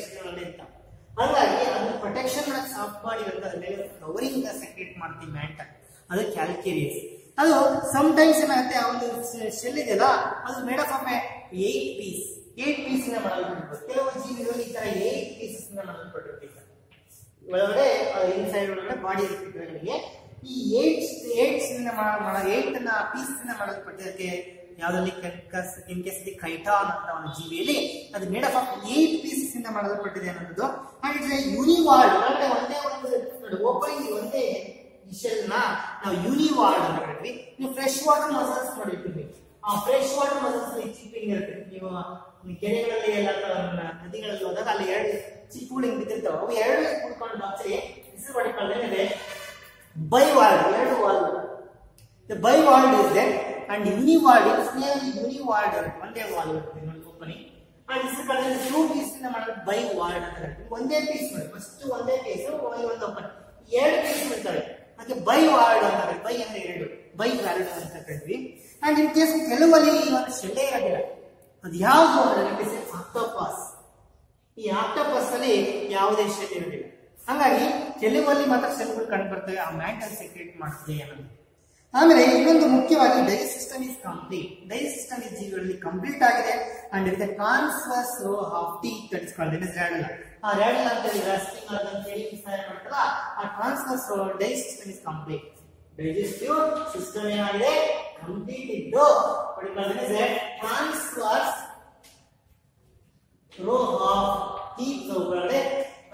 ಇರ್ತಾವೆ. ಹಾಗಾಗಿ ಅದು ಪ್ರೊಟೆಕ್ಷನ್ ಸಾಫ್ಟ್ ಬಾಡಿ ಇರುತ್ತೆ, ಅದ್ರ ಮೇಲೆ ಕವರಿಂಗ್ ಸೆಕ್ರೆಟ್ ಮಾಡ್ತೀವಿ ಮ್ಯಾಂಟಲ್. ಅದು ಕ್ಯಾಲ್ಕೇರಿಯಸ್. ಅದು ಸಮ್ಟೈಮ್ಸ್ ಏನಾಗುತ್ತೆ ಆ ಒಂದು ಶೆಲ್ ಇದೆಯಲ್ಲ ಅದು ಮೇಡ್ ಆಫ್ 8 ಪೀಸ್ ಇಂದ ಮಾಡಲ್ಪಟ್ಟಿರುತ್ತೆ. ಕೆಲವು ಜೀವಿಗಳಲ್ಲಿ ಈ ತರ 8 ಪೀಸಸ್ ಇಂದ ಮಾಡಲ್ಪಟ್ಟಿರುತ್ತೆ. ಒಳಗಡೆ ಇನ್ಸೈಡ್ ಒಳಗಡೆ ಬಾಡಿ ಇರುತ್ತೆ. ಈ 8 ಪೀಸ್ ಇಂದ ಮಾಡಲ್ಪಟ್ಟಿದ್ದಕ್ಕೆ ಯಾವ್ದ್ರಲ್ಲಿ ಕೈಟಾನ್ ಅಂತ ಒಂದು ಜೀವಿಯಲ್ಲಿ ಅದು ಮೇಡ್ ಆಫ್ 8 ಪೀಸಸ್ ಇಂದ ಮಾಡಲ್ಪಟ್ಟಿದೆ ಅನ್ನೋದು. ಹಾಗಿದ್ರೆ ಯೂನಿವಾಲ್ಡ್ ಅಂದ್ರೆ ಒಂದೇ ಒಂದು ಓಪನಿಂಗ್ ಒಂದೇ ಈ ಶೆಲ್ ನ ನಾವು ಯೂನಿವಾಲ್ಡ್ ಅಂತ ಕರಿತೀವಿ. ನೀವು ಫ್ರೆಶ್ ವಾಟರ್ ಮಸಲ್ಸ್ ನೋಡಿರ್ತೀವಿ. ಆ ಫ್ರೆಶ್ ವಾಟರ್ ಮಸಲ್ಸ್ ಚಿಪ್ಪಿಂಗ್ ಇರುತ್ತೆ. ನೀವು ಕೆರೆಗಳಲ್ಲಿ ಎಲ್ಲ ನದಿಗಳಲ್ಲಿ ಹೋದಾಗ ಅಲ್ಲಿ 2 ಚಿಪ್ಪುಗಳು ಹಿಂಗ್ ಬಿದ್ದಿರ್ತಾವೆ. ಅವು 2 ಕುಡ್ಕೊಂಡು ಆಕ್ಚುಲಿ ಹೆಸರು ಮಾಡಿಕೊಳ್ಳೇನಿದೆ ಬೈವಾಲ್ಡ್. 2 ವಾಲ್ವ್ ಬೈವಾಲ್ಡ್ ಇದೆ ಅಂಡ್ ಯೂನಿವಾಲ್ಡ್ ಯೂನಿವಾಲ್ಡ್ ಒಂದೇ ವಾಲ್ವ್ ಇರುತ್ತೆ ಓಪನಿಂಗ್. ಆ ಹೆಸರು ಕಳೆದ 2 ಪೀಸ್ ಇಂದ ಮಾಡೋದು ಬೈವಾಲ್ಡ್ ಅಂತ ಕರಿತೀವಿ. ಒಂದೇ ಪೀಸ್ ನೋಡಿ ಫಸ್ಟ್ ಒಂದೇ ಪೀಸ್ ಒಂದು ಓಪನ್ 2 ಪೀಸ್ ಇರ್ತವೆ ಅದಕ್ಕೆ ಬೈವಾಲ್ಡ್ ಅಂತ ಕರಿತೀವಿ. ಬೈ ಅಂದ್ರೆ 2 ಬೈವಾಲ್ಡ್ ಅಂತ ಕರಿತೀವಿ. ಅಂಡ್ ಇನ್ ಕೇಸ್ ಕೆಲವಲ್ಲಿ ಈ ಒಂದು ಶೆಲ್ಲೇ ಇರೋದಿಲ್ಲ. ಅದು ಯಾವುದು ಅಂದ್ರೆ ಆಕ್ಟೋಪಸ್. ಈ ಆಕ್ಟೋಪಸ್ ಅಲ್ಲಿ ಯಾವುದೇ ಶೆಲ್ ಇರೋದಿಲ್ಲ. ಹಾಗಾಗಿ ಕೆಲವಲ್ಲಿ ಮಾತ್ರ ಶೆಲ್ಗಳು ಕಂಡು ಬರ್ತವೆ. ಆ ಮ್ಯಾಂಟಲ್ ಸೆಕ್ರೆಟ್ ಮಾಡ್ತದೆ ಅನ್ನೋದು. ಆಮೇಲೆ ಇನ್ನೊಂದು ಮುಖ್ಯವಾಗಿ digest system is complete. Digest system ಈ ಜೀವಿಗಳಲ್ಲಿ ಕಂಪ್ಲೀಟ್ ಆಗಿದೆ and with transverse row of teeth that is called radula. ಆ ರ್ಯಾಡಲ್ ಅಂತ ಹೇಳಿ ರಸ್ಟಿಂಗ್ ಆರ್ಗನ್ ಫೀಡಿಂಗ್ ಸಹಾಯ ಮಾಡ್ತಲ್ಲ, ಆ transverse row digest system is complete. Digestive system ಏನಾಗಿದೆ ಕಂಪ್ಲೀಟ್ ಇದ್ದು ಟ್ರಾನ್ಸ್ವರ್ಸ್ ರೋ ಆಫ್ ಟೀತ್ ಒಳಗಡೆ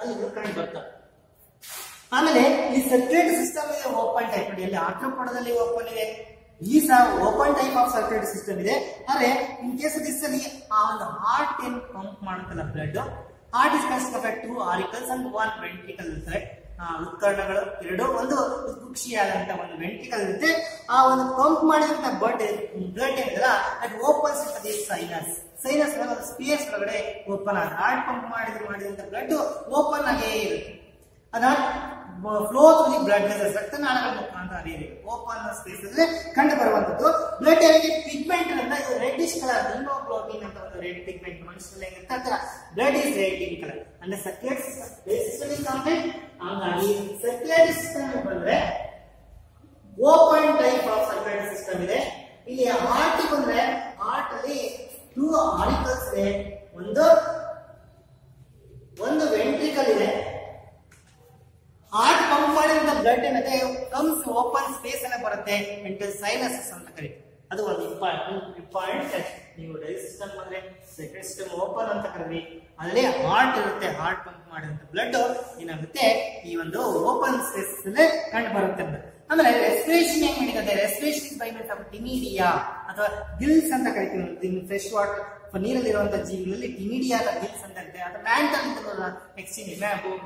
ಅಲ್ಲಿ ಕಂಡು ಬರ್ತವೆ. ಆಮೇಲೆ ಈ ಸರ್ಕ್ಯುಲೇಟರಿ ಸಿಸ್ಟಮ್ ಇದೆ ಓಪನ್ ಟೈಪ್ ನೋಡಿ, ಅಲ್ಲಿ ಆರ್ಥ್ರೋಪೋಡದಲ್ಲಿ ಓಪನ್ ಇದೆ, ಈ ಸಹ open type of circulatory system ಇದೆ. ಆದ್ರೆ ಇನ್ ಕೇಸ್ ದಿಸ್ ಅಲ್ಲಿ ಆ ಒಂದು ಹಾರ್ಟ್ ಏನ್ ಪಂಪ್ ಮಾಡುತ್ತಲ್ಲ blood, heart is consist of 2 auricles and 1 ventricle ಇರುತ್ತೆ. ಉತ್ಕರ್ಣಗಳು ಎರಡು, ಒಂದು ಉತ್ಕುಕ್ಷಿಯಾದಂತ ಒಂದು ವೆಂಟ್ರಿಕಲ್ ಇರುತ್ತೆ. ಆ ಒಂದು ಪಂಪ್ ಮಾಡಿದಂತ ಬ್ಲಡ್ ಏನಿದೆಲ್ಲ ಅದು ಓಪನ್ಸ್ ಇರ್ತದೆ ಸೈನಸ್. ಸೈನಸ್ ಒಂದು ಸ್ಪೇಸ್ ಒಳಗಡೆ ಓಪನ್ ಆಗ ಹಾರ್ಟ್ ಪಂಪ್ ಮಾಡಿದಂತ ಬ್ಲಡ್ ಓಪನ್ ಆಗೇ ಇರುತ್ತೆ. ಅದ flow through the blood vessels, ರಕ್ತನಾಳಗಳ ಮುಖಾಂತರ ಹರಿಯುತ್ತೆ. ಓಪನ್ ಸ್ಪೇಸ್ ಅಲ್ಲಿ ಕಂಡು ಬರುವಂತದ್ದು. ಬ್ಲಡ್ ಅಲ್ಲಿ ಪಿಗ್ಮೆಂಟ್ ಅಂತ ರೆಡ್ಡಿಶ್ ಕಲರ್ ಹಿಮೋಗ್ಲೋಬಿನ್ ಅಂತ ಒಂದು ರೆಡ್ ಪಿಗ್ಮೆಂಟ್ ಮನುಷ್ಯರಲ್ಲಿ ಹೆಂಗಿರುತ್ತೆ ಆ ತರ blood is red in colour. ಅಂದ್ರೆ ಸರ್ಕ್ಯುಲೇಟರಿ ಸಿಸ್ಟಮ್ ಇಸ್ ಕಂಪ್ಲೀಟ್. ಹಾಗಾಗಿ ಸರ್ಕ್ಯುಲೇಟರಿ ಸಿಸ್ಟಮ್ ಬಂದ್ರೆ open type of circulatory system ಇದೆ. ಇಲ್ಲಿ ಹಾರ್ಟ್ ಬಂದ್ರೆ ಹಾರ್ಟ್ ಅಲ್ಲಿ 2 ಆರಿಕಲ್ಸ್ ಇದೆ, ಒಂದು ವೆಂಟ್ರಿಕಲ್ ಇದೆ. ಹಾರ್ಟ್ ಪಂಪ್ ಮಾಡಿದಂತ ಬ್ಲಡ್ ಏನಂದ್ರೆ ಕಮ್ಸ್ ಓಪನ್ ಸ್ಪೇಸ್ ಅಲ್ಲೇ ಬರುತ್ತೆ, ಮೆಂಟಲ್ ಸೈನಸಸ್ ಅಂತ ಕರೀತೀವಿ. ಅದು ಒಂದು ಇಂಪಾರ್ಟೆಂಟ್. ನೀವು ಡೈಜೆಸ್ಟ್ ಸಿಸ್ಟಮ್ ಅಂದ್ರೆ ಸರ್ಕ್ಯುಲೇಟರಿ ಸಿಸ್ಟಮ್ ಓಪನ್ ಅಂತ ಕರೀರಿ, ಅಲ್ಲಿ ಹಾರ್ಟ್ ಇರುತ್ತೆ. ಹಾರ್ಟ್ ಪಂಪ್ ಮಾಡಿದಂತ ಬ್ಲಡ್ ಏನಾಗುತ್ತೆ ಈ ಒಂದು ಓಪನ್ ಸ್ಪೇಸ್ ಅಲ್ಲೇ ಕಂಡು ಬರುತ್ತೆ. ಆಮೇಲೆ ರೆಸ್ಪಿರೇಷನ್ ಹೆಂಗ್ ನಡೀತದೆ? Respiration is by means of ctenidia ಅಥವಾ ಗಿಲ್ಸ್ ಅಂತ ಕರಿತೀವಿ. ಫ್ರೆಶ್ ವಾಟರ್ ನೀರಲ್ಲಿರುವಂತಹ ಜೀವಿಗಳಲ್ಲಿ ಟಿಮಿಡಿಯಾದ ಗಿಲ್ಸ್ ಅಂತ ಇರುತ್ತೆ. ಅದು ಮ್ಯಾಂಟಲ್ ಎಕ್ಸ್ಚೇಂಜ್,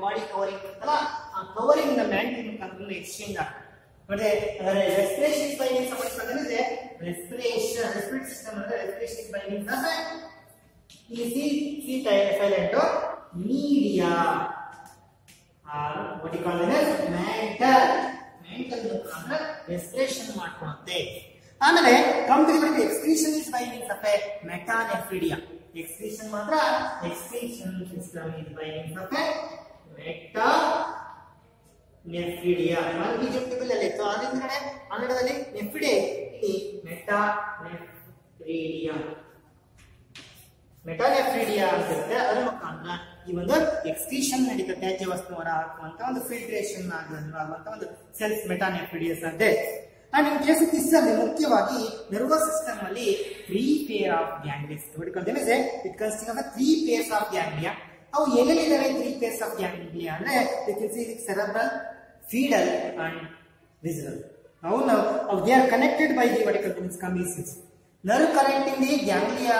ಬಾಡಿ ಕವರಿಂಗ್ ಅಂತಲ್ಲ, ಆ ಕವರಿಂಗ್ ಮ್ಯಾಂಟಲ್ ಮುಖಾಂತರ ಎಕ್ಸ್ಚೇಂಜ್ ಆಗ್ತದೆ. ಮತ್ತೆ respiration is by means of respiratory system ಅಂದ್ರೆ respiration is by means of C silent media what you call as mental ಮುಖಾಂತರ ರೆಸ್ಪಿರೇಷನ್ ಮಾಡ್ಕೊಳ್ಳುತ್ತೆ. ಆಮೇಲೆ complete excretion is by means of metanephridia. Excretion ಮಾತ್ರ excretion system is by means of metanephridia. ಮಲ್ಟಿಜೆಕ್ಟಿಬಲ್ ಅಲ್ಲಿ ಇತ್ತು, ಅದರಿಂದ ಕಡೆ ಕನ್ನಡದಲ್ಲಿ ನೆಫ್ರಿಡೆ, ಇಲ್ಲಿ ಮೆಟಾನೆಫ್ರಿಡಿಯಾ ಅಂತ ಇರುತ್ತೆ. ಅದರ ಮುಖಾಂತರ ಈ ಒಂದು ಎಕ್ಸ್ಕ್ರೀಷನ್ ನಡೀತದೆ. ತ್ಯಾಜ್ಯ ವಸ್ತು ಹೊರ ಹಾಕುವಂತ ಒಂದು ಫಿಲ್ಟ್ರೇಷನ್ ಆಗುವಂತ ಒಂದು ಸೆಲ್ಸ್ ಮೆಟಾನೆಫ್ರಿಡಿಯಸ್ ಅಂತೆ. ಅಂಡ್ ಇನ್ ಕೇಸ್ ದಿಸ್ ಅಲ್ಲಿ ಮುಖ್ಯವಾಗಿ ನರ್ವಸ್ ಸಿಸ್ಟಮ್ ಅಲ್ಲಿ 3 pair of ganglias. It consisting of 3 pairs of ganglia. ಅವು ಎಲ್ಲೆಲ್ಲಿದ್ದಾವೆ 3 ಪೇರ್ಸ್ ಆಫ್ ಗ್ಯಾಂಗ್ಲಿಯಾ ಅಂದ್ರೆ cerebral, pedal and visceral. they are connected by the what you call commissules. Nerve connecting the ganglia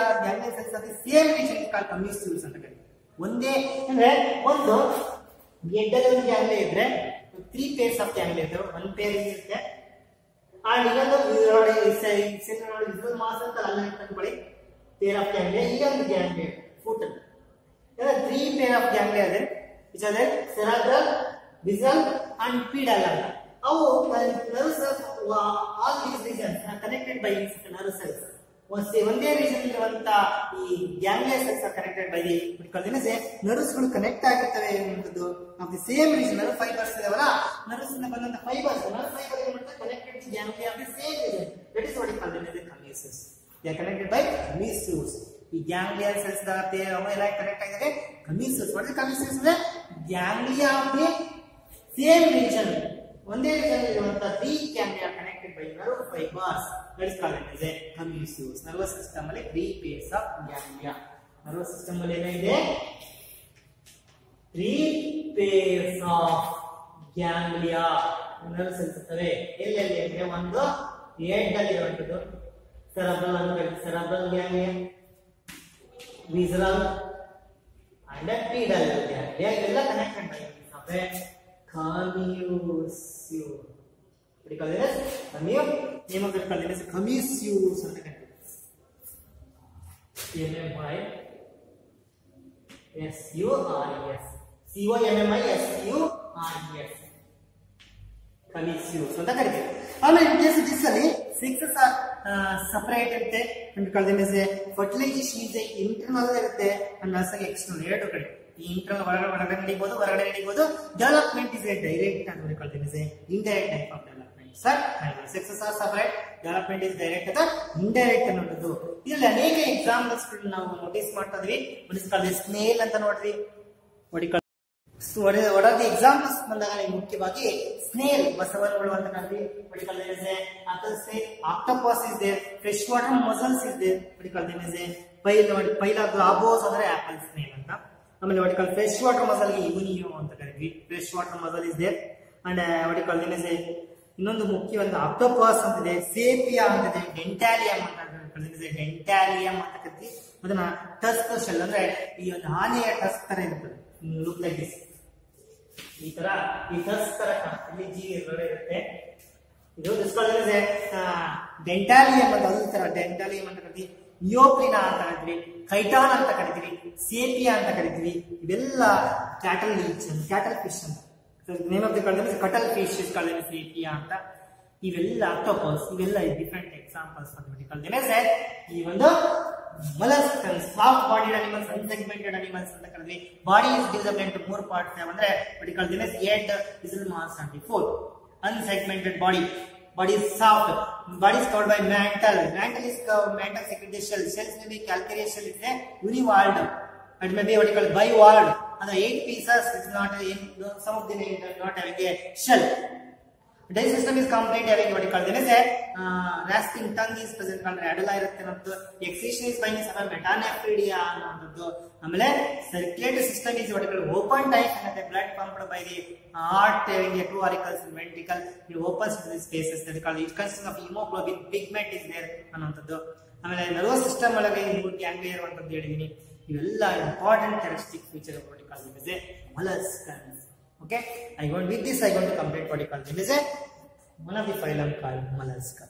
cells of the same region is called commissules ಅಂತ ಕರೀತಾರೆ. ಒಂದೇ ಅಂದ್ರೆ ಒಂದು ಗೆಡ್ಡಲ್ಲಿ ಒಂದು ganglia ಇದ್ರೆ 3 pairs ಆಫ್ ಗ್ಯಾಂಗ್ಲಿಯಾ ಇರ್ತವೆ. ಒಂದು ಪೇರ್ ಇರುತ್ತೆ and ಇನ್ನೊಂದು ವಿಸುವಲ್ ಮಾಸ್ ಅಂತ ಅಲ್ಲ ಅನ್ಕೊಳ್ಳಿ, ಪೇರ್ ಆಫ್ ಗ್ಯಾಂಗ್ಲಿಯಾ. ಇನ್ನೊಂದು ಗ್ಯಾಂಗ್ಲಿಯಾ ಫುಟ್ ಅಂದ್ರೆ 3 pair ಆಫ್ ಗ್ಯಾಂಗ್ಲಿಯಾ ಇದೆ, which are cerebral, visceral and pedal ಅಂತ. ಅವು nerves of all these regions are connected by nerve cells. ಒಂದೇ ರೀಜನ್ ಇರುವಂತ ಈ ganglia cells are connected by the nerves ಗಳು connect ಆಗಿರ್ತವೆ ಅನ್ನೋದು of the same region. Nerve fibres ಇದಾವಲ್ಲ, nerves ಇಂದ ಬಂದಂತ ಫೈಬರ್ಸ್, ನರ್ವ್ ಫೈಬರ್ ಏನು ಮಾಡ್ತಾರೆ connected the ganglia of the same region. That is what is called the commissures. They are connected by commissures. ಈ ganglia cells ದಾತೆ ಅವೆಲ್ಲ connect ಆಗಿದ್ರೆ ಕಮ್ಯೂಸಸ್. What is ಕಮ್ಯೂಸಸ್ ಅಂದ್ರೆ ganglia of the same region, ಒಂದೇ region ಇರುವಂತ 3 ganglia connected by nerve fibres. That is called as a commissules. Nervous system ಅಲ್ಲಿ 3 pairs of ganglia. Nervous system ಅಲ್ಲಿ ಏನಿದೆ 3 pairs of ganglia nerve cells ಇರ್ತವೆ. ಎಲ್ಲೆಲ್ಲಿ ಅಂದ್ರೆ ಒಂದು ಹೆಡ್ ಅಲ್ಲಿ ಇರುವಂತದ್ದು cerebral ಅಂದ್ರೆ cerebral ganglia, visceral and pedal ganglia. ಇದೆಲ್ಲ ಕನೆಕ್ಟೆಡ್ ಬೈ commissules. Commissules ಅಂತ ಕರೀತಾರೆ. Commissules ಅಂತ ಕರೀತಾರೆ. ಆಮೇಲೆ ಇನ್ ಕೇಸ್ ದಿಸ್ ಅಲ್ಲಿ ಸೆಕ್ಸಸ್ ಆರ್ ಸಪರೇಟ್ ಇರುತ್ತೆ. ಫರ್ಟಿಲೈಸೇಷನ್ ಇದೆ ಇಂಟರ್ನಲ್ ಇರುತ್ತೆ ಅಂಡ್ ಆಲ್ಸೋ ಎಕ್ಸ್ಟರ್ನಲ್, ಎರಡು ಕಡೆ. ಈ ಇಂಟರ್ನಲ್ ಒಳಗಡೆ ನಡೀಬಹುದು, ಹೊರಗಡೆ ನಡೀಬಹುದು. Development is a direct and indirect type of development. Sir sexes are separate, development is direct ಅಥವಾ ಇಂಡೈರೆಕ್ಟ್ ಅನ್ನೋದು. ಇದರಲ್ಲಿ ಅನೇಕ ಎಕ್ಸಾಂಪಲ್ಸ್ ನಾವು ನೋಟಿಸ್ ಮಾಡ್ತಾ ಇದ್ವಿ. ಸ್ನೇಲ್ ಅಂತ ನೋಡ್ರಿ, what are the examples ಬಂದಾಗ ಮುಖ್ಯವಾಗಿ ಸ್ನೇಲ್ ಬಸವನಹುಳು ಅಂತ ಕರೀತೀವಿ. what you call them is a octopus is there, fresh water mussels is there, what you call them is a phyloglobos ಅಂದ್ರೆ ಆಪಲ್ ಸ್ನೇಲ್ ಅಂತ. ಆಮೇಲೆ what you call fresh water mussel ಗೆ ಯುನಿಯೋ ಅಂತ ಕರೀತೀವಿ. fresh water mussel is there and what you call them is a ಇನ್ನೊಂದು ಮುಖ್ಯವಾದ octopus ಅಂತ ಇದೆ, ಸೇಪಿಯಾ ಅಂತ ಇದೆ, ಡೆಂಟಾಲಿಯಂ ಅಂತ ಕರೀತೀವಿ. ಡೆಂಟಾಲಿಯಂ ಅಂತ ಕರೀತೀವಿ. ಅದನ್ನ ಟಸ್ಕ್ ಶೆಲ್ ಅಂದ್ರೆ ಈ ಒಂದು ಆನೆಯ ಟಸ್ಕ್ ತರ ಇರ್ತದೆ, ಲುಕ್ ಲೈಕ್ ದಿಸ್, ಈ ತರ ಈ ಟಸ್ಕ್ ತರ ಇಲ್ಲಿ ಜೀವಿ ಇರುತ್ತೆ. ಇದು ಡೆಂಟಾಲಿಯಂ ಅಂತ, ಅದೇ ತರ ಡೆಂಟಾಲಿಯಂ ಅಂತ ಕರಿತೀವಿ. ನಿಯೋಪ್ಲಿನಾ ಅಂತ ಕರಿತೀವಿ, ಕೈಟಾನ್ ಅಂತ ಕರಿತೀವಿ, ಸೇಪಿಯಾ ಅಂತ ಕರಿತೀವಿ. ಇವೆಲ್ಲ ಕ್ಯಾಟಲ್ ಫಿಶ್ ಅಂತ. Name of the cuttlefish is called sepia ಅಂತ. ಇವೆಲ್ಲ ಆಕ್ಟೋಪಸ್, ಇವೆಲ್ಲ ಡಿಫರೆಂಟ್ ಎಕ್ಸಾಂಪಲ್ಸ್. ಈ ಒಂದು mollusks, soft bodied animals, unsegmented animals ಅಂತ ಕರೀತೀವಿ. Body is divisible into 3 parts. ಅಂದ್ರೆ what you call them as head, this is mass and foot. Unsegmented body is soft, body is covered by mantle is covered, mantle secrete shells may be calcareous shell, is a univalved, it may be what you call bivalved, and the 8 pieces is not some of them not having a shell. Digestive system is complete, having what you call them as a rasping tongue is present called radula irutte annೋದು. Excretion is by means of metanephridia ಅನ್ನೋದು. ಆಮೇಲೆ circulatory system is what you call open type, and the blood pumped by the heart having a 2 auricles and ventricle, it opens the spaces that called it consisting of hemoglobin, pigment is there ಅನ್ನೋದು. ಆಮೇಲೆ nervous system ಒಳಗೆ 3 ganglia ಇರುವಂತದ್ದು ಹೇಳಿದೀನಿ. ಇವೆಲ್ಲ important characteristic feature of what you call them as a mollusks. Okay, with this I going to complete what you call them as a one of the phylum called mollusks.